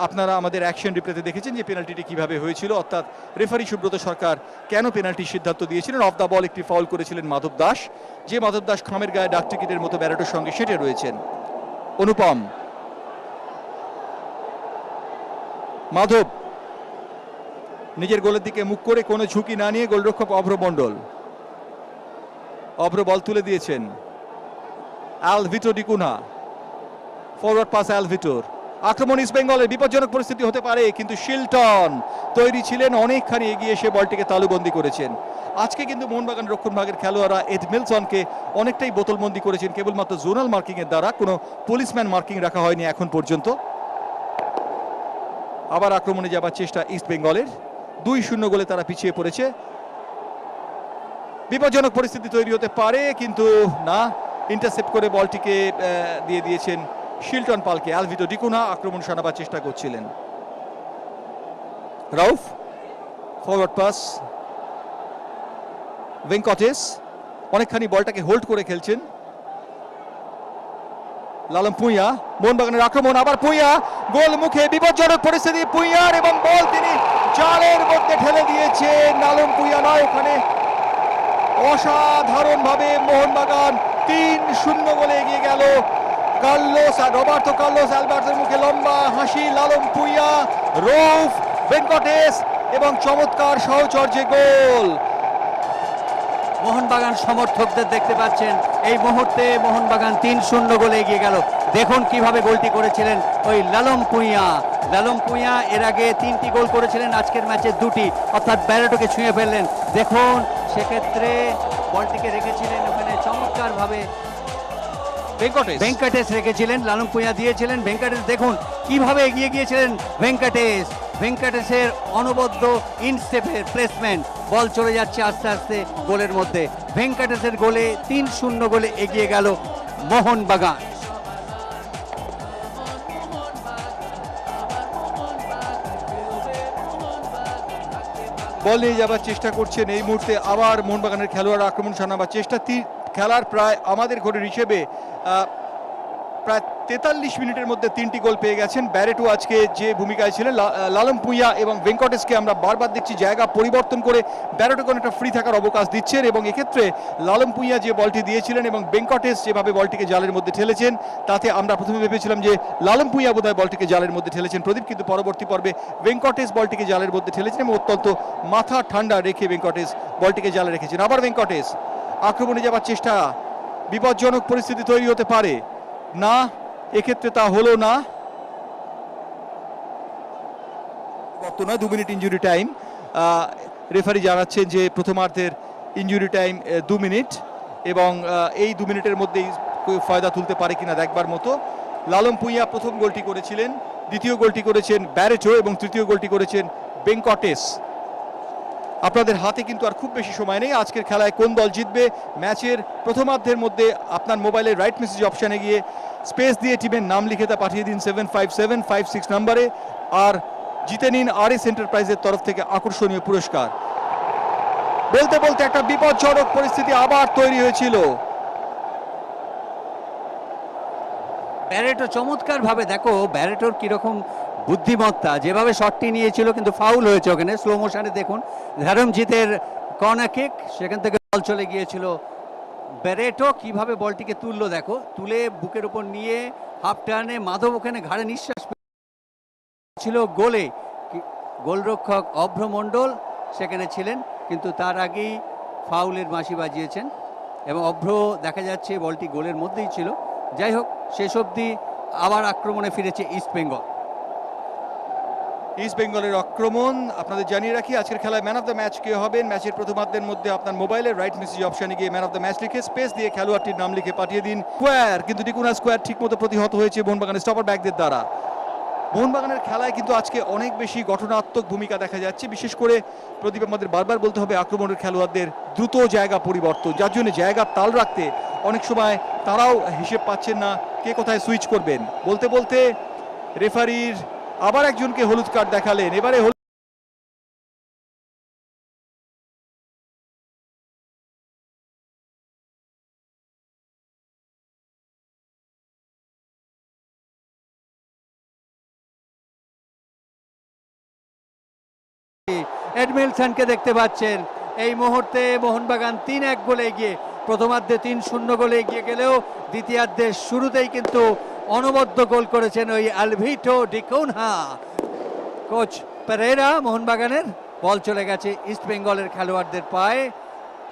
আপনারা আমাদের অ্যাকশন রিপ্লেতে দেখেছেন যে পেনাল্টিটি কিভাবে হয়েছিল, অর্থাৎ রেফারি সুব্রত সরকার কেন পেনাল্টির সিদ্ধান্ত দিয়েছিলেন। অফ দ্য বল একটি ফাউল করেছিলেন মাধব দাস, যে মাধব দাস খামের গায়ে ডাক টিকিটের মতো ব্যারেটোর সঙ্গে সেটে রয়েছেন। অনুপম, মাধব নিজের গোলের দিকে মুখ করে কোনো ঝুঁকি না নিয়ে গোলরক্ষক অভ্র মণ্ডল। অভ্র বল তুলে দিয়েছেন অ্যালভিটো ডিকুনা, ফরওয়ার্ড পাস অ্যালভিটোর। আক্রমণ ইস্টবেঙ্গলের, বিপজ্জনক পরিস্থিতি হতে পারে, কিন্তু শিলটন তৈরি ছিলেন, অনেকখানি এগিয়ে এসে বলটিকে তালুবন্দি করেছেন। আজকে কিন্তু মোহনবাগান রক্ষণ ভাগের খেলোয়াড়রা এডমিলসনকে অনেকটাই বোতলবন্দি করেছেন কেবলমাত্র জোনাল মার্কিং এর দ্বারা, কোনো পুলিশম্যান মার্কিং রাখা হয়নি এখন পর্যন্ত। আবার আক্রমণে যাবার চেষ্টা ইস্টবেঙ্গলের, 2-0 গোলে তারা পিছিয়ে পড়েছে। বিপজ্জনক পরিস্থিতি তৈরি হতে পারে, কিন্তু না, ইন্টারসেপ্ট করে বলটিকে দিয়ে দিয়েছেন শিলটন পালকে। অ্যালভিটো ডিকুনা আক্রমণ সানাবার চেষ্টা করছিলেন। রাউফ, ফরওয়ার্ড পাস ভেঙ্কটেশ, অনেকখানি বলটাকে হোল্ড করে খেলছেন। লালম পুইয়া, মোহনবাগানের আক্রমণ, আবার পুইয়া গোল মুখে, বিপজ্জনক পরিস্থিতি পুইয়ার, এবং বল তিনি জালের মধ্যে ঠেলে দিয়েছেন। লালম পুইয়া নয়, ওখানে অসাধারণ ভাবে মোহনবাগান 3-0 গোলে এগিয়ে গেল। কার্লোস আর রবার্তো কার্লোস অ্যালবার্টোর মুখে লম্বা হাসি। লালম পুইয়া, রৌফ, ভেঙ্কটেশ এবং চমৎকার সহচর্যে গোল। মোহনবাগান সমর্থকদের দেখতে পাচ্ছেন এই মুহূর্তে মোহনবাগান 3-0 গোলে এগিয়ে গেল। দেখুন কিভাবে গোলটি করেছিলেন ওই লালম পুইয়া। লালম পুইয়া এর আগে 3টি গোল করেছিলেন, আজকের ম্যাচে 2টি, অর্থাৎ ব্যারেটোকে ছুঁয়ে ফেললেন। দেখুন সেক্ষেত্রে বলটিকে রেখেছিলেন ওখানে চমৎকার ভাবে ভেঙ্কটেশ রেখেছিলেন, লালম পুইয়া দিয়েছিলেন ভেঙ্কটেশ। দেখুন কিভাবে এগিয়ে গিয়েছিলেন ভেঙ্কটেশের অনবদ্য ইনস্টেপের প্লেসমেন্ট, বল চলে যাচ্ছে আস্তে আস্তে গোলের মধ্যে। ভেঙ্কটেশের গোলে 3-0 গোলে এগিয়ে গেল মোহনবাগান। বল নিয়ে যাবার চেষ্টা করছেন এই মুহূর্তে আবার মোহনবাগানের খেলোয়াড়, আক্রমণ সানাবার চেষ্টা। খেলার প্রায় আমাদের ঘড়ির হিসেবে প্রায় 43 মিনিটের মধ্যে 3টি গোল পেয়ে গেছেন। ব্যারেটো আজকে যে ভূমিকায় ছিলেন, লালম পুইয়া এবং ভেঙ্কটেশকে আমরা বারবার দেখছি জায়গা পরিবর্তন করে ব্যারেটোকে অনেকটা ফ্রি থাকার অবকাশ দিচ্ছেন, এবং এক্ষেত্রে লালম পুইয়া যে বলটি দিয়েছিলেন এবং ভেঙ্কটেশ যেভাবে বলটিকে জালের মধ্যে ঠেলেছেন, তাতে আমরা প্রথমে ভেবেছিলাম যে লালম পুইয়া বোধহয় বলটিকে জালের মধ্যে ঠেলেছেন প্রদীপ, কিন্তু পরবর্তী পর্বে ভেঙ্কটেশ বলটিকে জালের মধ্যে ঠেলেছেন এবং অত্যন্ত মাথা ঠান্ডা রেখে ভেঙ্কটেশ বলটিকে জালে রেখেছেন। আবার ভেঙ্কটেশ আক্রমণে যাবার চেষ্টা, বিপজ্জনক পরিস্থিতি তৈরি হতে পারে, না, এক্ষেত্রে তা হলো না। 2 মিনিট ইনজুরি টাইম, রেফারি জানাচ্ছেন যে প্রথমার্ধের ইনজুরি টাইম 2 মিনিট, এবং এই 2 মিনিটের মধ্যেই ফায়দা তুলতে পারে কিনা দেখবার মতো। লালম পুইয়া প্রথম গোলটি করেছিলেন, দ্বিতীয় গোলটি করেছেন ব্যারেটো এবং তৃতীয় গোলটি করেছেন ভেঙ্কটেশ। আপনাদের হাতে কিন্তু আর খুব বেশি সময় নেই। আজকের খেলায় কোন দল জিতবে, ম্যাচের প্রথমার্ধের মধ্যে আপনার মোবাইলের রাইট মেসেজ অপশানে গিয়ে স্পেস দিয়ে টিমের নাম লিখে তা পাঠিয়ে দিন 757556 নম্বরে, আর জিতে নিন RS এন্টারপ্রাইজের তরফ থেকে আকর্ষণীয় পুরস্কার। বলতে বলতে একটা বিপজ্জনক পরিস্থিতি আবার তৈরি হয়েছিল। ব্যারেটো চমৎকার ভাবে, দেখো ব্যারেটোর কিরকম বুদ্ধিমত্তা, যেভাবে শটটি নিয়েছিল কিন্তু ফাউল হয়েছে ওখানে, স্লো মোশনে দেখুন ধারমজিতের কর্নার কিক, সেখান থেকে বল চলে গিয়েছিল। ব্যারেটো কিভাবে বলটিকে তুললো, দেখো তুলে বুকের উপর নিয়ে হাফ টার্নে মাধব ওখানে ঘাড়ে নিঃশ্বাস ছিল গোলে। গোলরক্ষক অভ্র মণ্ডল সেখানে ছিলেন, কিন্তু তার আগেই ফাউলের বাঁশি বাজিয়েছেন এবং অভ্র দেখা যাচ্ছে বলটি গোলের মধ্যেই ছিল। যাই হোক, শেষ অবধি আবার আক্রমণে ফিরেছে ইস্টবেঙ্গল। ইস্টবেঙ্গলের আক্রমণ আপনাদের জানিয়ে রাখি, আজকের খেলায় ম্যান অফ দ্য ম্যাচ কে হবেন, ম্যাচের প্রথমার্ধের মধ্যে আপনার মোবাইলের রাইট মেসেজ অপশানে গিয়ে ম্যান অফ দ্য ম্যাচ লিখে স্পেস দিয়ে খেলোয়াড়টির নাম লিখে পাঠিয়ে দিন। স্কোয়ার, কিন্তু ডিকুনা স্কোয়ার ঠিকমতো প্রতিহত হয়েছে মোহনবাগানের স্টপার ব্যাকদের দ্বারা। মোহনবাগানের খেলায় কিন্তু আজকে অনেক বেশি গঠনাত্মক ভূমিকা দেখা যাচ্ছে, বিশেষ করে প্রদীপ আমাদের বারবার বলতে হবে আক্রমণের খেলোয়াড়দের দ্রুত জায়গা পরিবর্তন, যার জন্য জায়গার তাল রাখতে অনেক সময় তারাও হিসেব পাচ্ছেন না কে কোথায় সুইচ করবেন। বলতে বলতে রেফারির আবার একজনকে হলুদ কার্ড দেখালেন। এবারে এডমিলসনকে দেখতে পাচ্ছেন এই মুহূর্তে মোহনবাগান 3-1 গোলে এগিয়ে, প্রথমার্ধে 3-0 গোলে এগিয়ে গেলেও দ্বিতীয়ার্ধের শুরুতেই কিন্তু অনবদ্য গোল করেছেন ওই আলভিটো ডিকোনহা। কোচ পেরেরা মোহনবাগানের, বল চলে গেছে ইস্ট বেঙ্গলের খেলোয়াড়দের পায়ে,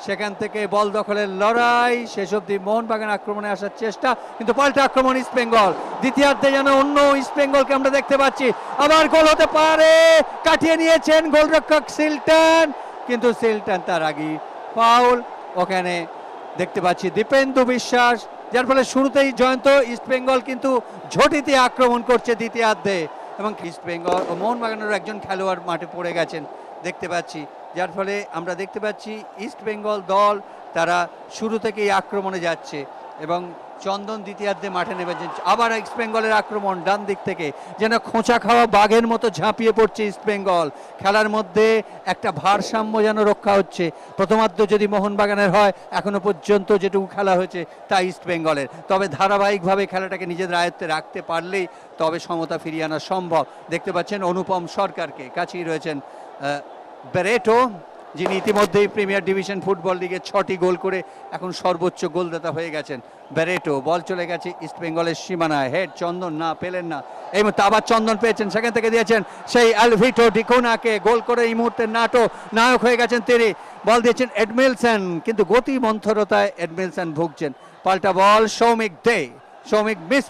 সেখান থেকে বল দখলের লড়াই, শেষ অবধি মোহনবাগান আক্রমণে আসার চেষ্টা, কিন্তু পাল্টা আক্রমণ ইস্ট বেঙ্গল। দ্বিতীয়ার্ধে যেন অন্য ইস্ট বেঙ্গলকে আমরা দেখতে পাচ্ছি, আবার গোল হতে পারে, কাটিয়ে নিয়েছেন গোলরক্ষক সিলটন, কিন্তু সিলটন তার আগে ফাউল। ওখানে দেখতে পাচ্ছি দীপেন্দু বিশ্বাস, যার ফলে শুরুতেই জয়ন্ত ইস্ট বেঙ্গল কিন্তু ঝটিতে আক্রমণ করছে দ্বিতীয়ার্ধে, এবং ইস্ট বেঙ্গল ও মোহনবাগানের একজন খেলোয়াড় মাঠে পড়ে গেছেন দেখতে পাচ্ছি, যার ফলে আমরা দেখতে পাচ্ছি ইস্ট বেঙ্গল দল তারা শুরু থেকেই আক্রমণে যাচ্ছে, এবং চন্দন দ্বিতীয়ার্ধে মাঠে নেমেছেন। আবার ইস্ট বেঙ্গলের আক্রমণ ডান দিক থেকে, যেন খোঁচা খাওয়া বাঘের মতো ঝাঁপিয়ে পড়ছে ইস্ট বেঙ্গল। খেলার মধ্যে একটা ভারসাম্য যেন রক্ষা হচ্ছে। প্রথমার্ধ যদি মোহনবাগানের হয়, এখনো পর্যন্ত যেটুকু খেলা হয়েছে তা ইস্ট বেঙ্গলের, তবে ধারাবাহিকভাবে খেলাটাকে নিজেদের আয়ত্তে রাখতে পারলেই তবে সমতা ফিরিয়ে আনা সম্ভব। দেখতে পাচ্ছেন অনুপম সরকারকে, কাছেই রয়েছেন বেরেটো, যিনি ইতিমধ্যেই প্রিমিয়ার ডিভিশন ফুটবল লিগে 6টি গোল করে এখন সর্বোচ্চ গোলদাতা হয়ে গেছেন বেরেটো। বল চলে গেছে ইস্ট বেঙ্গলের সীমানায়, হেড চন্দন না পেলেন না, এই মুহূর্তে আবার চন্দন পেয়েছেন, সেখান থেকে দিয়েছেন সেই আলভিটো ডিকোনাকে, গোল করে এই মুহূর্তে নায়ক হয়ে গেছেন তিনি। বল দিয়েছেন এডমিলসন, কিন্তু গতি মন্থরতায় এডমিলসন ভুগছেন। পাল্টা বল সৌমিক দে, সৌমিক মিস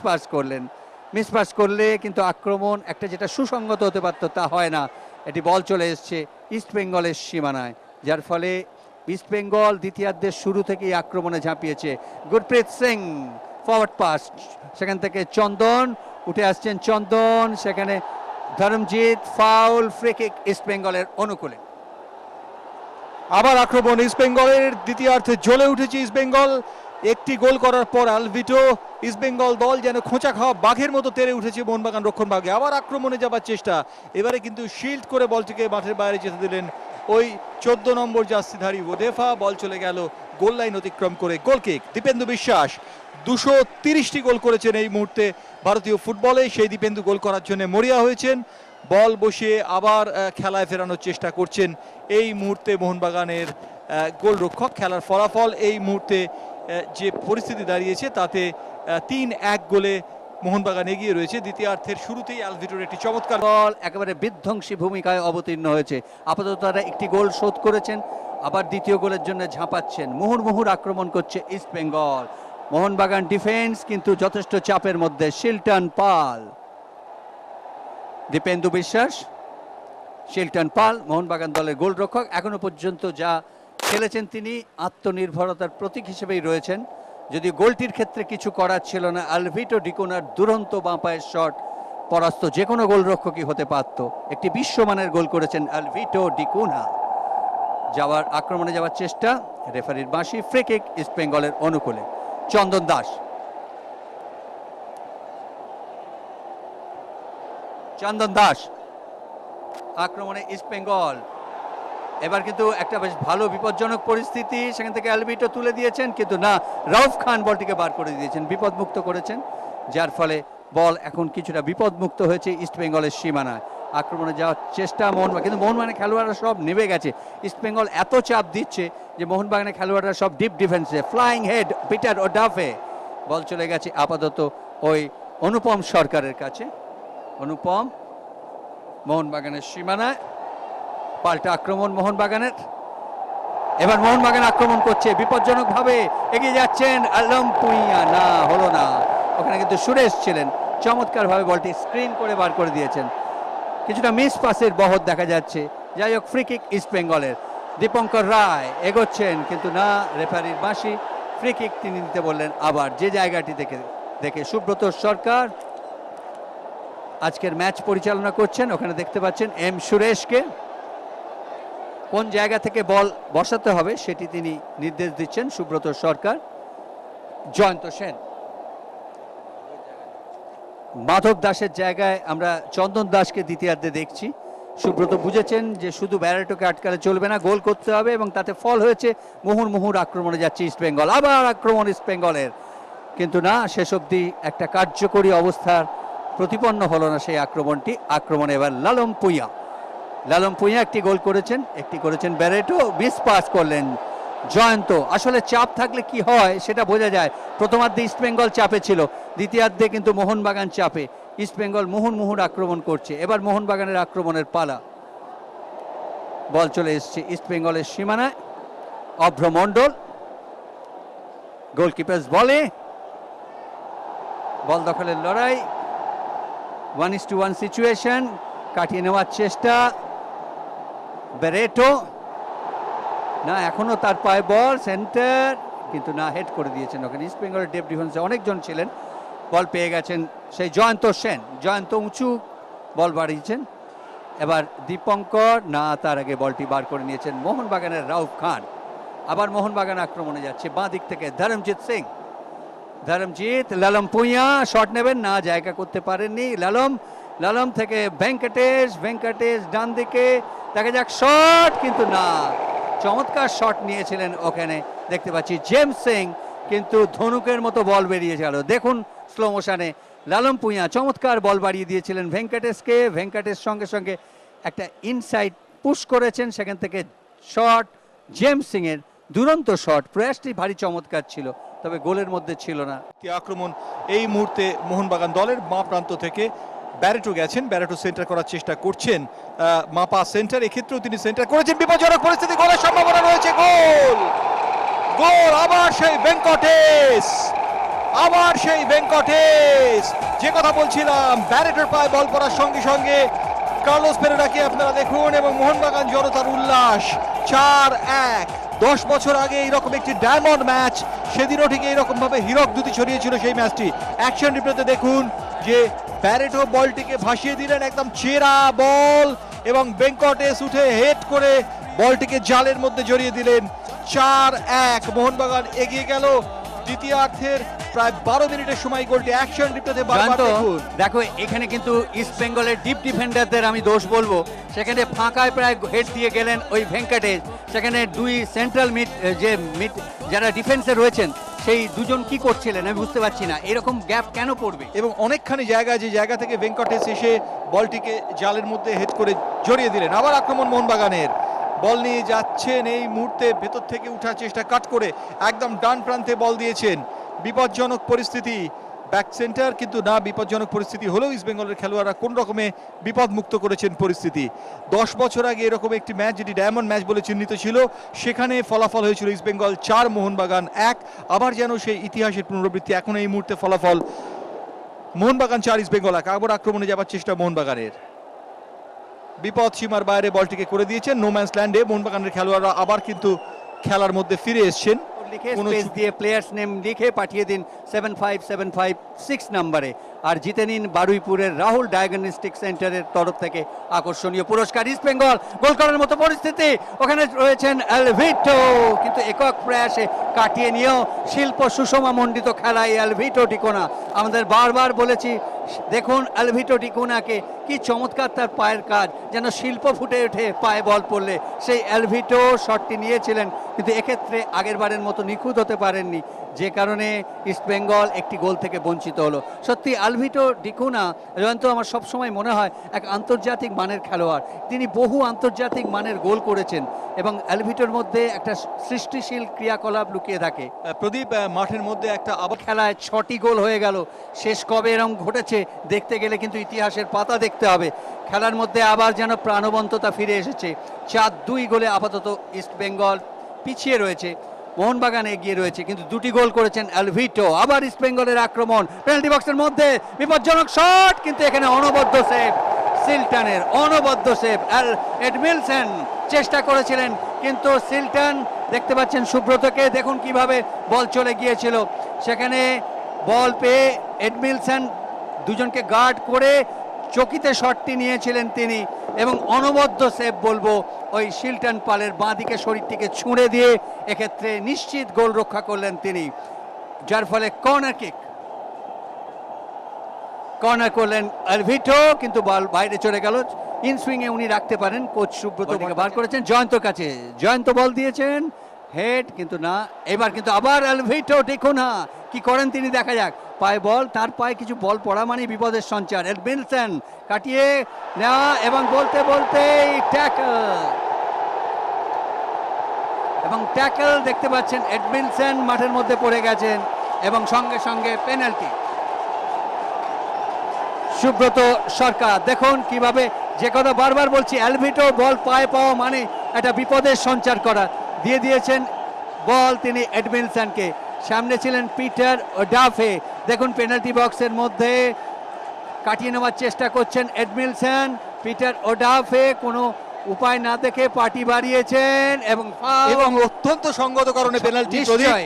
পাস করলে কিন্তু আক্রমণ একটা যেটা সুসংগত হতে পারত তা হয় না। এটি বল চলে এসছে ইস্ট বেঙ্গলের সীমানায়, যার ফলে ইস্ট বেঙ্গল দ্বিতীয়ার্ধের শুরু থেকেই আক্রমণে ঝাঁপিয়েছে। গুরপ্রীত সিং ফরওয়ার্ড পাস, সেখান থেকে চন্দন উঠে আসছেন, চন্দন সেখানে Dharmajit, foul, free kick east বেঙ্গলের অনুকূলে। আবার আক্রমণ ইস্ট বেঙ্গলের, দ্বিতীয়ার্ধে জ্বলে উঠেছে ইস্ট বেঙ্গল। একটি গোল করার পর আলভিটো, ইস্ট বেঙ্গল দল যেন খোঁচা খাওয়া বাঘের মতো তেড়ে উঠেছে মোহনবাগান রক্ষণ ভাগে। আবার আক্রমণে যাবার চেষ্টা, এবারে কিন্তু শিল্ড করে বলটিকে মাঠের বাইরে যেতে দিলেন ওই 14 নম্বর জার্সিধারী ওডেফা। বল চলে গেল গোল লাইন অতিক্রম করে, গোল কিক। দীপেন্দু বিশ্বাস 230টি গোল করেছেন এই মুহূর্তে ভারতীয় ফুটবলে, সেই দীপেন্দু গোল করার জন্য মরিয়া হয়েছেন। বল বসিয়ে আবার খেলায় ফেরানোর চেষ্টা করছেন এই মুহূর্তে মোহনবাগানের গোলরক্ষক। খেলার ফলাফল এই মুহূর্তে যে পরিস্থিতি দাঁড়িয়েছে তাতে 3-1 গোলে মোহনবাগান এগিয়ে রয়েছে। দ্বিতীয়ার্ধের শুরুতেই আলভিটোর একটি চমৎকার বল একেবারে বিধ্বংসী ভূমিকায় অবতীর্ণ হয়েছে। আপাতত তারা একটি গোল শোধ করেছেন, আবার দ্বিতীয় গোলের জন্য ঝাঁপাচ্ছেন। মুহুর্মুহুর আক্রমণ করছে ইস্ট বেঙ্গল, মোহনবাগান ডিফেন্স কিন্তু যথেষ্ট চাপের মধ্যে। শিলটন পাল, দীপেন্দু বিশ্বাস, শিলটন পাল মোহনবাগান দলের গোলরক্ষক। এখনো পর্যন্ত যা খেলেছেন তিনি আত্মনির্ভরতার প্রতীক হিসেবেই রয়েছেন, যদি গোলটির ক্ষেত্রে কিছু করার ছিল না। আলভিটো ডিকোনার দুরন্ত বাঁ পায়ের শট পরাস্ত যে কোনো গোলরক্ষকই হতে পারত। একটি বিশ্বমানের গোল করেছেন আলভিটো ডিকোনা। আক্রমণে যাওয়ার চেষ্টা, রেফারির বাঁশি, ফ্রি কিক ইস্ট বেঙ্গলের অনুকূলে। চন্দন দাস আক্রমণে ইস্ট বেঙ্গল। এবার কিন্তু একটা বেশ ভালো বিপজ্জনক পরিস্থিতি, সেখান থেকে আলভিটো তুলে দিয়েছেন, কিন্তু না, রাউফ খান বলটিকে বার করে দিয়েছেন, বিপদমুক্ত করেছেন, যার ফলে বল এখন কিছুটা বিপদমুক্ত হয়েছে ইস্ট বেঙ্গলের সীমানায়। আক্রমণে যাওয়ার চেষ্টা কিন্তু মোহনবাগানের খেলোয়াড়রা সব নেমে গেছে। ইস্ট বেঙ্গল এত চাপ দিচ্ছে যে মোহনবাগানের খেলোয়াড়রা সব ডিপ ডিফেন্সে। ফ্লাইং হেড পিটার ওডাফে, বল চলে গেছে আপাতত ওই অনুপম সরকারের কাছে। অনুপম মোহনবাগানের সীমানায়, পাল্টা আক্রমণ মোহনবাগানের। এবার মোহনবাগান আক্রমণ করছে বিপজ্জনক ভাবে, এগিয়ে যাচ্ছেন আলম পুইয়া, না হলো না। ওখানে কিন্তু সুরেশ ছিলেন, চমৎকার ভাবে বলটি স্ক্রিন করে বার করে দিয়েছেন। কিছুটা মিস পাসের বহর দেখা যাচ্ছে। যাই হোক, ফ্রি কিক ইস্ট বেঙ্গলের। দীপঙ্কর রায় এগোচ্ছেন, কিন্তু না, রেফারির বাঁশি, ফ্রি কিক তিনি নিতে বললেন আবার যে জায়গাটি দেখে। সুব্রত সরকার আজকের ম্যাচ পরিচালনা করছেন, ওখানে দেখতে পাচ্ছেন এম সুরেশকে। কোন জায়গা থেকে বল বসাতে হবে সেটি তিনি নির্দেশ দিচ্ছেন সুব্রত সরকার। জয়ন্ত সেন। মাধব দাসের জায়গায় আমরা চন্দন দাসকে দ্বিতীয়ার্ধে দেখছি। সুব্রত বুঝেছেন যে শুধু ব্যারেটোকে আটকালে চলবে না, গোল করতে হবে, এবং তাতে ফল হয়েছে। মুহুর্মুহুর আক্রমণে যাচ্ছে ইস্টবেঙ্গল, আবার আক্রমণ ইস্টবেঙ্গলের, কিন্তু না, শেষ অবধি একটা কার্যকরী অবস্থার প্রতিপন্ন হলো না সেই আক্রমণে এবার লালম পুইয়া একটি গোল করেছেন, একটি করেছেন ব্যারেটো, মিস পাস করলেন জয়ন্ত। আসলে চাপ থাকলে কি হয় সেটা বোঝা যায়। প্রথমার্ধে ইস্টবেঙ্গল চাপে ছিল, দ্বিতীয়ার্ধে কিন্তু মোহনবাগান চাপে। ইস্টবেঙ্গল মুহুর্মুহুর আক্রমণ করছে, এবার মোহনবাগানের আক্রমণের পালা। বল চলে এসছে ইস্টবেঙ্গলের সীমানায়, অভ্র মণ্ডল গোলকিপার্স বল দখলের লড়াই, 1-1 সিচুয়েশন, কাটিয়ে নেওয়ার চেষ্টা ব্যারেটো, না, এখনো তার পায়ে বল, সেন্টার, কিন্তু না, হেড করে দিয়েছেন ওখানে। ইস্টবেঙ্গলের ডেপ ডিফেন্সে অনেকজন ছিলেন, বল পেয়ে গেছেন সেই জয়ন্ত সেন। জয়ন্ত উঁচু বল বাড়িয়েছেন, এবার দীপঙ্কর, না, তার আগে বলটি বার করে নিয়েছেন মোহনবাগানের রাউফ খান। আবার মোহনবাগান আক্রমণে যাচ্ছে বাঁ দিক থেকে ধরমজিৎ সিং। লালম পুইয়া শট নেবেন, না, জায়গা করতে পারেননি লালম থেকে ভেঙ্কটেশ ডান দিকে, দেখা যাক শট, কিন্তু না, চমৎকার শট নিয়েছিলেন ওখানে, দেখতে পাচ্ছি জেমস সিং, কিন্তু ধনুকের মতো বল বেরিয়ে গেল। দেখুন স্লো মোশনে, লালম পুইয়া চমৎকার বল বাড়িয়ে দিয়েছিলেন ভেঙ্কটেশকে, ভেঙ্কটেশ সঙ্গে সঙ্গে একটা ইনসাইড পুশ করেছেন, সেখান থেকে শট, জেমস সিং এর দুরন্ত শট, প্রয়াসটি ভারী চমৎকার ছিল, তবে গোলের মধ্যে ছিল না। আক্রমণ এই মুহূর্তে মোহনবাগান দলের বাঁ প্রান্ত থেকে ব্যারেটো গেছেন, ব্যারেটো সেন্টার করার চেষ্টা করছেন, মাপা সেন্টার, এক্ষেত্রেও তিনি সেন্টার করেছেন, বিপজ্জনক পরিস্থিতি, গোলের সম্ভাবনা রয়েছে, গোল, আবার সেই ভেঙ্কটেশ, যে কথা বলছিলাম, ব্যারেটোর পায়ে বল পড়ার সঙ্গে সঙ্গে কার্লোস পেরেরাকে আপনারা দেখুন, এবং মোহনবাগান জনতার উল্লাস। 4-1। 10 বছর আগে এইরকম একটি ডায়মন্ড ম্যাচ, সেদিনও ঠিক এইরকম ভাবে হীরক দুটি ছড়িয়েছিল সেই ম্যাচটি। অ্যাকশন রিপ্লেতে দেখুন যে ব্যারেটো বলটিকে ভাসিয়ে দিলেন, একদম চেরা বল, এবং ভেঙ্কটেশ উঠে হেড করে বলটিকে জালের মধ্যে জড়িয়ে দিলেন। 4-1, মোহনবাগান এগিয়ে গেল। দ্বিতীয়ার্ধের প্রায় 12 মিনিটের সময় গোলটি অ্যাকশন রিপ্লেতে বারবার দেখুন। দেখো এখানে কিন্তু ইস্ট বেঙ্গলের ডিপ ডিফেন্ডারদের আমি দোষ বলবো, সেখানে ফাঁকায় প্রায় হেড দিয়ে গেলেন ওই ভেঙ্কটেশ, সেখানে দুই সেন্ট্রাল মিড যারা ডিফেন্সে রয়েছেন সেই দুজন কি করছিলেন আমি বুঝতে পারছি না, এরকম গ্যাপ কেন পড়বে? এবং অনেকখানি জায়গায়, যে জায়গা থেকে ভেঙ্কটেশ এসে বলটিকে জালের মধ্যে হেড করে জড়িয়ে দিলেন। আবার আক্রমণ মোহনবাগানের, বল নিয়ে যাচ্ছেন, এই মুহূর্তে ভেতর থেকে উঠার চেষ্টা, কাট করে একদম ডান প্রান্তে বল দিয়েছেন, বিপজ্জনক পরিস্থিতি, ব্যাক সেন্টার, কিন্তু না, বিপজ্জনক পরিস্থিতি হলেও ইস্টবেঙ্গলের খেলোয়াড়রা কোন রকমে বিপদ মুক্ত করেছেন পরিস্থিতি। 10 বছর আগে এরকম একটি ম্যাচ, যেটি ডায়মন্ড ম্যাচ বলে চিহ্নিত ছিল, সেখানে ফলাফল হয়েছিল ইস্টবেঙ্গল 4, মোহনবাগান 1। আবার যেন সেই ইতিহাসের পুনরাবৃত্তি, এখন এই মুহূর্তে ফলাফল মোহনবাগান 4, ইস্টবেঙ্গল 1। আবার আক্রমণে যাবার চেষ্টা মোহনবাগানের, বিপদ সীমার বাইরে বলটিকে করে দিয়েছেন, নো ম্যানস ল্যান্ডে মোহনবাগানের খেলোয়াড়রা আবার কিন্তু খেলার মধ্যে ফিরে এসছেন। লিখে স্পেস দিয়ে প্লেয়ার্স নেম লিখে পাঠিয়ে দিন 75756 নম্বরে, আর জিতে নিন বারুইপুরের রাহুল ডায়াগনস্টিক সেন্টারের তরফ থেকে আকর্ষণীয় পুরস্কার। ইস্ট বেঙ্গল গোল করার মতো পরিস্থিতি, ওখানে রয়েছেন অ্যালভিটো, কিন্তু একক প্রয়াসে কাটিয়ে নিয়েও শিল্প সুষমা মণ্ডিত খেলায় অ্যালভিটো ডিকোনা। আমাদের বারবার বলেছি, দেখুন অ্যালভিটো ডিকোনাকে, কি চমৎকার তার পায়ের কাজ, যেন শিল্প ফুটে ওঠে পায়ে বল পড়লে। সেই অ্যালভিটো শটটি নিয়েছিলেন, কিন্তু এক্ষেত্রে আগের বারের মতো নিখুঁত হতে পারেননি, যে কারণে ইস্টবেঙ্গল একটি গোল থেকে বঞ্চিত হলো। সত্যি অ্যালভিটো ডিকোনা জয়ন্ত আমার সবসময় মনে হয় এক আন্তর্জাতিক মানের খেলোয়াড়, তিনি বহু আন্তর্জাতিক মানের গোল করেছেন, এবং অ্যালভিটোর মধ্যে একটা সৃষ্টিশীল ক্রিয়াকলাপ লুকিয়ে থাকে। প্রদীপ, মাঠের মধ্যে একটা আবার খেলায় 6টি গোল হয়ে গেল, শেষ কবে এরকম ঘটেছে দেখতে গেলে কিন্তু ইতিহাসের পাতা দেখতে হবে। খেলার মধ্যে আবার যেন প্রাণবন্ততা ফিরে এসেছে। 4-2 গোলে আপাতত ইস্টবেঙ্গল পিছিয়ে রয়েছে, মোহনবাগান এগিয়ে রয়েছে, কিন্তু 2টি গোল করেছেন অ্যালভিটো। আবার ইস্টবেঙ্গলের আক্রমণ, পেনাল্টি বক্সের মধ্যে বিপজ্জনক শট, কিন্তু এখানে অনবদ্য সেভ সিলটনের, অনবদ্য সেভ। এডমিলসন চেষ্টা করেছিলেন, কিন্তু সিলটন, দেখতে পাচ্ছেন সুব্রতকে, দেখুন কিভাবে বল চলে গিয়েছিল, সেখানে বল পেয়ে এডমিলসন দুজনকে গার্ড করে চকিতে শটটি নিয়েছিলেন তিনি, এবং অনবদ্য সেভ বলবো ওই শিলটন পালের বাঁ দিকে শরীরটিকে ছুঁড়ে দিয়ে, এক্ষেত্রে নিশ্চিত গোল রক্ষা করলেন তিনি। যার ফলে কর্নার কিক। কর্নার করলেন আলভিটো, কিন্তু বল বাইরে চলে গেল। ইন সুইং এ উনি রাখতে পারেন, কোচ সুব্রত থেকে বার করেছেন জয়ন্তর কাছে। জয়ন্ত বল দিয়েছেন, হেড কিন্তু না। এবার কিন্তু আবার আলভিটো, দেখুন না কি করেন তিনি, দেখা যাক। পায়ে বল, তার পায়ে কিছু বল পড়া মানে বিপদের সঞ্চার। এডমিনসন কাটিয়ে নেওয়া এবং বলতে বলতে ট্যাকল, এবং ট্যাকল দেখতে পাচ্ছেন এডমিনসন মাঠের মধ্যে পড়ে গেছেন এবং সঙ্গে সঙ্গে পেনাল্টি। সুব্রত সরকার দেখুন কিভাবে, যে কথা বারবার বলছি, অ্যালভিটো বল পায়ে পাওয়া মানে একটা বিপদের সঞ্চার করা। দিয়ে দিয়েছেন বল তিনি এডমিনসনকে। সামনে ছিলেন পিটার ওডাফে। দেখুন পেনাল্টি বক্সের মধ্যে কাটিয়ে নেওয়ার চেষ্টা করছেন এডমিনসন। পিটার ওডাফে কোনো উপায় না দেখে পার্টি বাড়িয়েছেন এবং এবং অত্যন্ত সঙ্গত কারণে পেনাল্টি। নিশ্চয়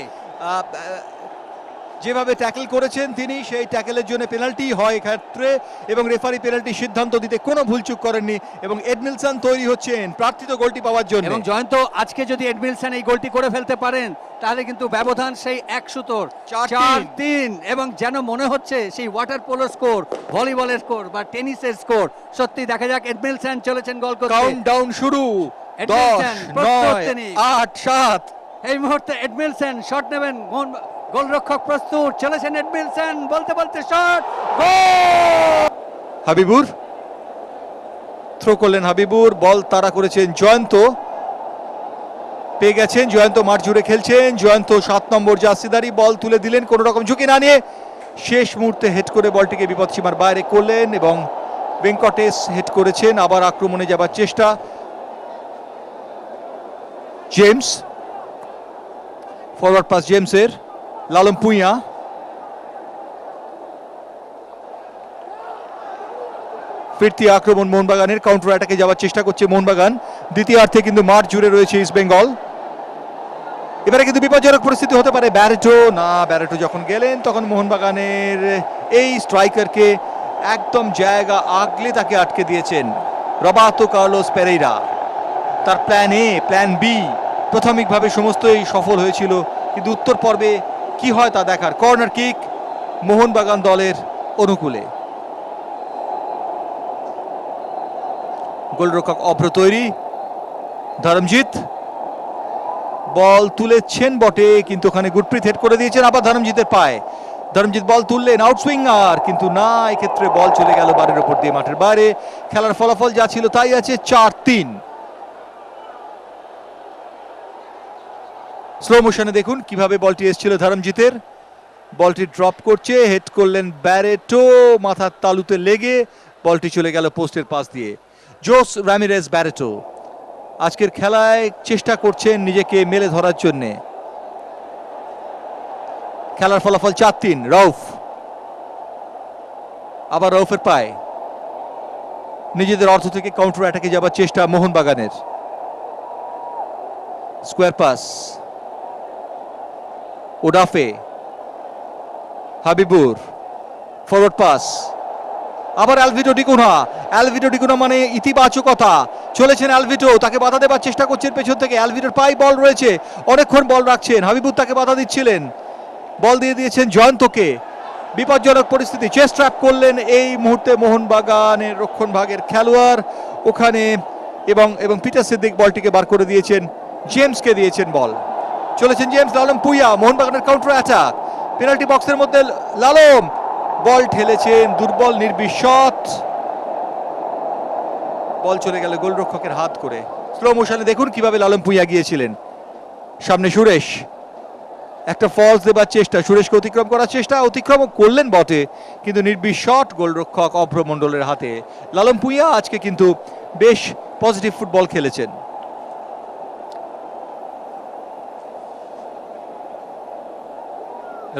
যেভাবে ট্যাকল করেছেন তিনি, সেই ট্যাকলের জন্য পেনাল্টি হয় ক্ষেত্রে, এবং রেফারি পেনাল্টি সিদ্ধান্ত দিতে কোনো ভুলচুক করেননি, এবং এডমিনসন তৈরি হচ্ছেন প্রার্থিত গোলটি পাওয়ার জন্য। এবং জয়ন্ত আজকে যদি এডমিনসন এই গোলটি করে ফেলতে পারেন তাহলে কিন্তু ব্যবধান সেই 100 4-3, এবং যেন মনে হচ্ছে সেই ওয়াটার পোলো স্কোর, ভলিবলের স্কোর বা টেনিসের স্কোর। সত্যি দেখা যাক, এডমিনসন চলেছেন গোল করতে। কাউন্টডাউন শুরু, 10 এডমিনসন 9 8 7। এই মুহূর্তে এডমিনসন শট নেবেন, গোলরক্ষক প্রস্তুত, চলেছেন এডমিনসন, বলতে বলতে শট, গোল! হাবিবুর থ্রো করলেন, হাবিবুর বল তাড়া করেছেন জয়ন্ত, পেয়ে গেছেন জয়ন্ত, মাঠ জুড়ে খেলছেন জয়ন্ত। 7 নম্বর জার্সিদারি বল তুলে দিলেন কোনো রকম ঝুঁকি না নিয়ে, শেষ মুহূর্তে হেড করে বলটিকে বিপদসীমার বাইরে করলেন, এবং ভেঙ্কটেশ হেড করেছেন। আবার আক্রমণে যাবার চেষ্টা, জেমস, ফরওয়ার্ড পাস জেমসের, লালম পুইয়া, ফিরতি আক্রমণ মোহনবাগানের, কাউন্টার অ্যাটাকে যাওয়ার চেষ্টা করছে মোহনবাগান। দ্বিতীয়ার্ধে কিন্তু মাঠ জুড়ে রয়েছে ইস্ট বেঙ্গল। এবারে কিন্তু বিপজ্জনক পরিস্থিতি হতে পারে। ব্যারেটো যখন গেলেন তখন মোহনবাগানের এই স্ট্রাইকারকে একদম জায়গা আগলে তাকে আটকে দিয়েছেন রবার্তো কার্লোস পেরেইরা। তার প্ল্যান এ, প্ল্যান বি প্রাথমিকভাবে সমস্তই সফল হয়েছিল, কিন্তু উত্তর পর্বে কি হয় তা দেখার। কর্নার কিক মোহনবাগান দলের অনুকূলে। গোলরক্ষক অভ্র তৈরি, ধরমজিৎ বল তুলেছেন বটে, কিন্তু ওখানে গুরপ্রীত হেড করে দিয়েছেন। আবার ধরমজিতের পায়ে, ধরমজিৎ বল তুললেন, আউটসুইঙ্গার, কিন্তু না, এক্ষেত্রে বল চলে গেল বারের উপর দিয়ে মাঠের বাইরে। খেলার ফলাফল যা ছিল তাই আছে, 4-3। স্লো মোশনে দেখুন কিভাবে বলটি এসেছিল ধরমজিতের, বলটি ড্রপ করছে, হেড করলেন ব্যারেটো, মাথার তালুতে লেগে বলটি চলে গেল পোস্টের পাশ দিয়ে। জোস রামিরেজ ব্যারেটো আজকের খেলায় চেষ্টা করছেন নিজেকে মেলে ধরার জন্যে। খেলার ফলাফল 4-3। রউফ, আবার রউফের পায়ে, নিজেদের অর্থ থেকে কাউন্টার অ্যাটাকে যাবার চেষ্টা মোহনবাগানের। Square pass, Odafe, Habibur, forward pass, আবার অ্যালভিটো ডিকুনা মানে ইতিবাচকতা। চলেছেন অ্যালভিটো, তাকে বাধা দেবার চেষ্টা করছেন পেছন থেকে। অ্যালভিটোর পায়ে বল রয়েছে, অনেকক্ষণ বল রাখছেন, হাবিবুর তাকে বাধা দিচ্ছিলেন, বল দিয়ে দিয়েছেন জয়ন্তকে। বিপজ্জনক পরিস্থিতি, চেস্ট ট্র্যাপ করলেন এই মুহূর্তে মোহনবাগানের রক্ষণ ভাগের খেলোয়াড় ওখানে, এবং পিটার সিদ্দিক বলটিকে বার করে দিয়েছেন, জেমসকে দিয়েছেন বল। চলেছেন জেমস, লালম পুইয়া, মোহনবাগানের কাউন্টার অ্যাটাক। পেনাল্টি বক্সের মধ্যে লালম বল ঠেলেছেন, দুর্বল নির্বিশত, বল চলে গেল গোলরক্ষকের হাত করে। স্লো মোশনে দেখুন কিভাবে লালম পুইয়া গিয়েছিলেন। সামনে সুরেশ, একটা ফলস দেবার চেষ্টা, সুরেশকে অতিক্রম করার চেষ্টা, অতিক্রম করলেন বটে, কিন্তু নির্বিশত গোলরক্ষক অভ্র মণ্ডলের হাতে। লালম পুইয়া আজকে কিন্তু বেশ পজিটিভ ফুটবল খেলেছেন।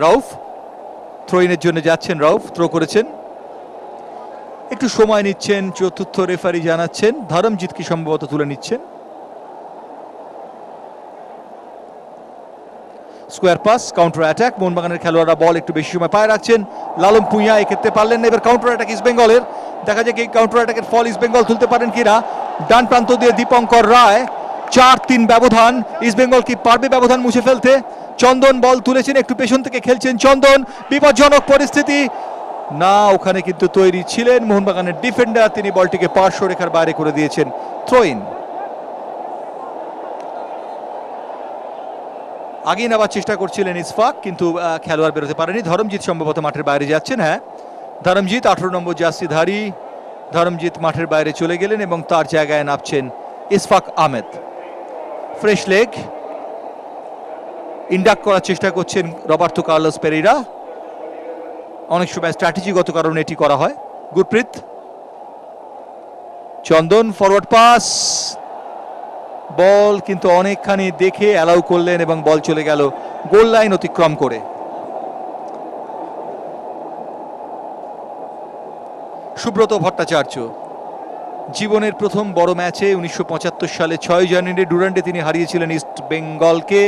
রাউফ থ্রোইনের জন্য যাচ্ছেন, রাউফ থ্রো করেছেন, একটু সময় নিচ্ছেন, চতুর্থ রেফারি জানাচ্ছেন ধরমজিৎকে সম্ভবত তুলে নিচ্ছেন। স্কোয়ার পাস, কাউন্টার অ্যাটাক, মোহনবাগানের খেলোয়াড়রা বল একটু বেশি সময় পায়ে রাখছেন। লালম পুইয়া এক্ষেত্রে পারলেন না। এবার কাউন্টার অ্যাটাক ইস্ট বেঙ্গলের, দেখা যাক এই কাউন্টার অ্যাটাকের ফল ইস্ট বেঙ্গল তুলতে পারেন কিনা। ডান প্রান্ত দিয়ে দীপঙ্কর রায়, 4-3 ব্যবধান। ইস্ট বেঙ্গল কি পারবে ব্যবধান মুছে ফেলতে? চন্দন বল তুলেছেন, একটু পেছন থেকে খেলছেন চন্দন, বিপজ্জনক পরিস্থিতি না, ওখানে কিন্তু তৈরি ছিলেন মোহনবাগানের ডিফেন্ডার, তিনি বলটিকে পার্শ্ব রেখার বাইরে করে দিয়েছেন। Throw in. আগিয়ে নেওয়ার চেষ্টা করছিলেন ইসফাক, কিন্তু খেলোয়াড় বেরোতে পারেনি। ধরমজিৎ সম্ভবত মাঠের বাইরে যাচ্ছেন। হ্যাঁ, ধরমজিৎ 18 নম্বর জার্সিধারী ধরমজিৎ মাঠের বাইরে চলে গেলেন এবং তার জায়গায় নামছেন Ishfaq Ahmed. Fresh leg, induct করার চেষ্টা করছেন রবার্তো কার্লোস পেরেইরা। অনেক সময় স্ট্র্যাটেজিগত কারণে এটি করা হয়। গুরপ্রীত, চন্দন ফরওয়ার্ড পাস, বল কিন্তু অনেকখানি দেখে অ্যালাউ করলেন এবং বল চলে গেল গোল লাইন অতিক্রম করে। সুব্রত ভট্টাচার্য জীবনের প্রথম বড় ম্যাচে 1975 সালে 6 জানুয়ারি ডুরান্ডে তিনি হারিয়েছিলেন ইস্ট বেঙ্গলকে।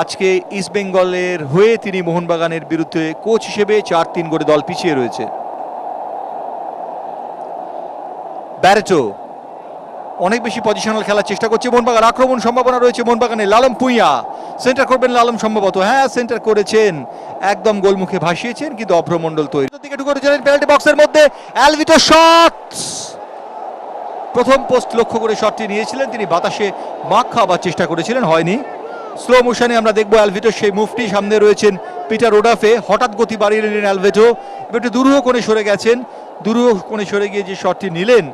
আজকে ইস্ট বেঙ্গলের হয়ে তিনি মোহনবাগানের বিরুদ্ধে কোচ হিসেবে 4-3 করে দল পিছিয়ে রয়েছে। ব্যারেটো অনেক বেশি পজিশনাল খেলার চেষ্টা করছে মোহনবাগান। আক্রমণ সম্ভাবনা রয়েছে মোহনবাগানের। লালম পুইয়া সেন্টার করবেন, লালম সম্ভবত, হ্যাঁ সেন্টার করেছেন, একদম গোলমুখে ভাসিয়েছেন, কিন্তু অভ্রমণ্ডল তৈরি দিকে ঢুকেছিলেন পেনাল্টি বক্সের মধ্যে। অ্যালভিটো শট, প্রথম পোস্ট লক্ষ্য করে শটটি নিয়েছিলেন তিনি, বাতাসে মাখ খাওয়ার চেষ্টা করেছিলেন, হয়নি। স্লো মোশনে আমরা দেখবো অ্যালভিটোর সেই মুভটি। সামনে রয়েছেন পিটার ওডাফে, হঠাৎ গতি বাড়িয়ে নিলেন অ্যালভিটো, একটু দুরূহ কোণে সরে গেছেন। দুরূহ কোণে সরে গিয়ে যে শটটি নিলেন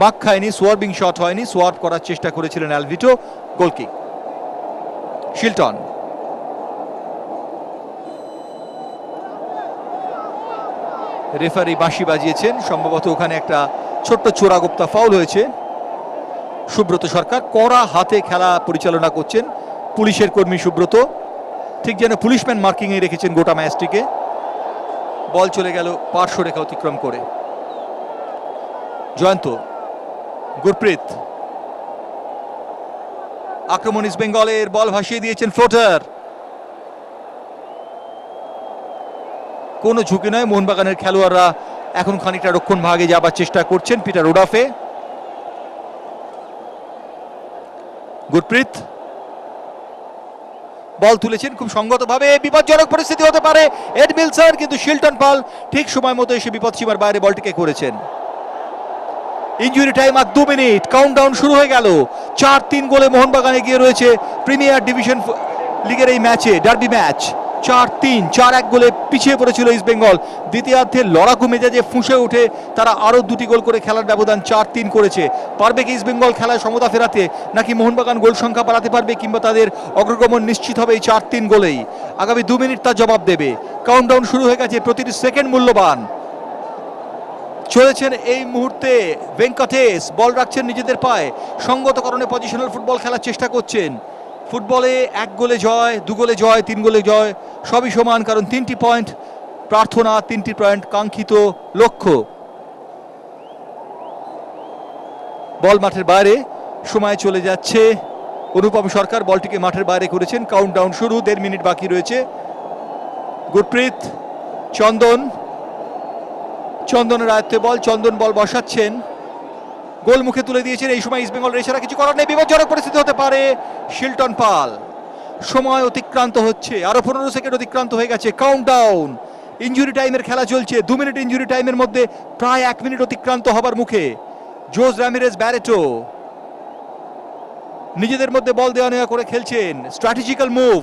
মাখ খায়নি, সোয়ার্বিং শট হয়নি, সোয়ার্ব করার চেষ্টা করেছিলেন অ্যালভিটো। গোলকিক শিলটন। রেফারি বাঁশি বাজিয়েছেন, সম্ভবত ওখানে একটা ছোট্ট চোরাগোপ্তা ফাউল হয়েছে। সুব্রত সরকার কড়া হাতে খেলা পরিচালনা করছেন, পুলিশের কর্মী সুব্রত, ঠিক যেন পুলিশম্যান মার্কিং এ রেখেছেন গোটা ম্যাচটিকে। বল চলে গেল পার্শ্ব রেখা অতিক্রম করে। জয়ন্ত, গুরপ্রীত, আক্রমণ ইস্ট বেঙ্গলের, বল ভাসিয়ে দিয়েছেন ফ্লোটার। কোনো ঝুঁকি নয়, মোহনবাগানের খেলোয়াড়রা এখন খানিকটা রক্ষণ ভাগে যাবার চেষ্টা করছেন। পিটার ওডাফে, গুরপ্রীত বল তুলেছেন খুব সঙ্গতভাবে, বিপজ্জনক পরিস্থিতি হতে পারে এডমিলসন, কিন্তু শিলটন পাল ঠিক সময় মতো এসে বিপদসীমার বাইরে বলটিকে করেছেন। ইনজুরি টাইম আর 2 মিনিট, কাউন্টডাউন শুরু হয়ে গেল। 4-3 গোলে মোহনবাগান এগিয়ে রয়েছে প্রিমিয়ার ডিভিশন লিগের এই ম্যাচে, ডার্বি ম্যাচ। 4-3, 4-1 গোলে পিছিয়ে পড়েছিল ইস্ট বেঙ্গল। দ্বিতীয়ার্ধে লড়াকু মেজাজে ফুঁসে উঠে তারা আরও 2টি গোল করে খেলার ব্যবধান 4-3 করেছে। পারবে কি ইস্ট বেঙ্গল খেলায় সমতা ফেরাতে, নাকি মোহনবাগান গোল সংখ্যা বাড়াতে পারবে, কিংবা তাদের অগ্রগমন নিশ্চিত হবে এই 4-3 গোলেই? আগামী 2 মিনিট তার জবাব দেবে। কাউন্টডাউন শুরু হয়ে গেছে, প্রতিটি সেকেন্ড মূল্যবান। চলেছেন এই মুহূর্তে ভেঙ্কটেশ, বল রাখছেন নিজেদের পায়ে, সঙ্গত কারণে পজিশনাল ফুটবল খেলার চেষ্টা করছেন। ফুটবলে 1 গোলে জয়, 2 গোলে জয়, 3 গোলে জয় সবই সমান, কারণ 3টি পয়েন্ট প্রার্থনা, 3টি পয়েন্ট কাঙ্ক্ষিত লক্ষ্য। বল মাঠের বাইরে, সময় চলে যাচ্ছে। অনুপম সরকার বলটিকে মাঠের বাইরে করেছেন। কাউন্টডাউন শুরু, 1.5 মিনিট বাকি রয়েছে। গুরপ্রীত, চন্দন, চন্দনের আয়ত্তে বল, চন্দন বল বসাচ্ছেন, গোল মুখে তুলে দিয়েছেন। এই সময় ইস্টবেঙ্গল এছাড়া কিছু করার নেই, বিপজ্জনক পরিস্থিতি হতে পারে। শিলটন পাল, সময় অতিক্রান্ত হচ্ছে, আরো 15 সেকেন্ড অতিক্রান্ত হয়ে গেছে। কাউন্টডাউন, ইনজুরি টাইমের খেলা চলছে। 2 মিনিট ইনজুরি টাইমের মধ্যে প্রায় 1 মিনিট অতিক্রান্ত হবার মুখে। জোস রামিরেজ ব্যারেটো নিজেদের মধ্যে বল দেওয়া নেওয়া করে খেলছেন, স্ট্র্যাটেজিক্যাল মুভ,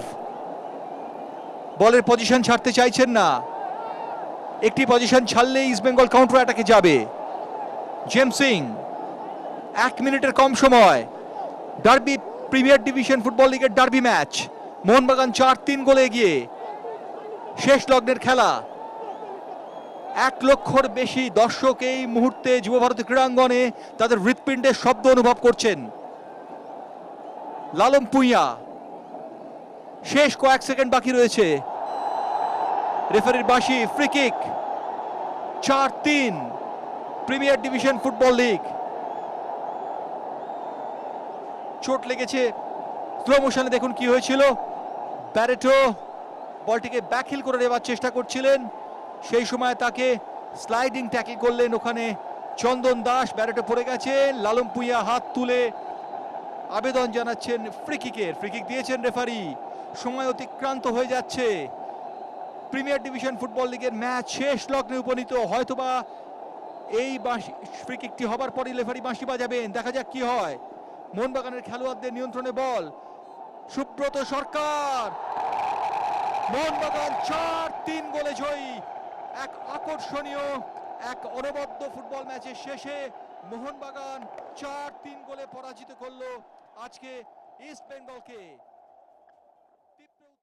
বলের পজিশন ছাড়তে চাইছেন না। একটি পজিশন ছাড়লেই ইস্টবেঙ্গল কাউন্টার অ্যাটাকে যাবে। জেমস সিং, 1 মিনিটের কম সময়, ডার্বি প্রিমিয়ার ডিভিশন ফুটবল লিগের ডার্বি ম্যাচ। মোহনবাগান 4-3 গোলে এগিয়ে, শেষ লগ্নের খেলা। 1 লক্ষর বেশি দর্শক এই মুহূর্তে যুবভারতী ক্রীড়াঙ্গনে তাদের হৃৎপিণ্ডের শব্দ অনুভব করছেন। লালম পুইয়া, শেষ কয়েক সেকেন্ড বাকি রয়েছে। রেফারির বাঁশি, free kick. 4-3 premier division football league. চোট লেগেছে, স্লো মোশনে দেখুন কি হয়েছিল। ব্যারেটো বলটিকে ব্যাকহিল করে দেওয়ার চেষ্টা করছিলেন, সেই সময় তাকে স্লাইডিং ট্যাকল করলেন ওখানে চন্দন দাস। ব্যারেটো পড়ে গেছেন, লালম পুইয়া হাত তুলে আবেদন জানাচ্ছেন ফ্রি কিকের। ফ্রি কিক দিয়েছেন রেফারি। সময় অতিক্রান্ত হয়ে যাচ্ছে। প্রিমিয়ার ডিভিশন ফুটবল লিগের ম্যাচ শেষ লগ্নে উপনীত। হয়তোবা এই ফ্রি কিকটি হবার পরই রেফারি বাঁশি বাজাবেন, দেখা যাক কি হয়। মোহনবাগানের খেলোয়াড়দের নিয়ন্ত্রণে বল, সুব্রত সরকার, মোহনবাগান 4-3 গোলে জয়ী। এক আকর্ষণীয়, এক অনবদ্য ফুটবল ম্যাচের শেষে মোহনবাগান 4-3 গোলে পরাজিত করলো আজকে ইস্ট বেঙ্গলকে।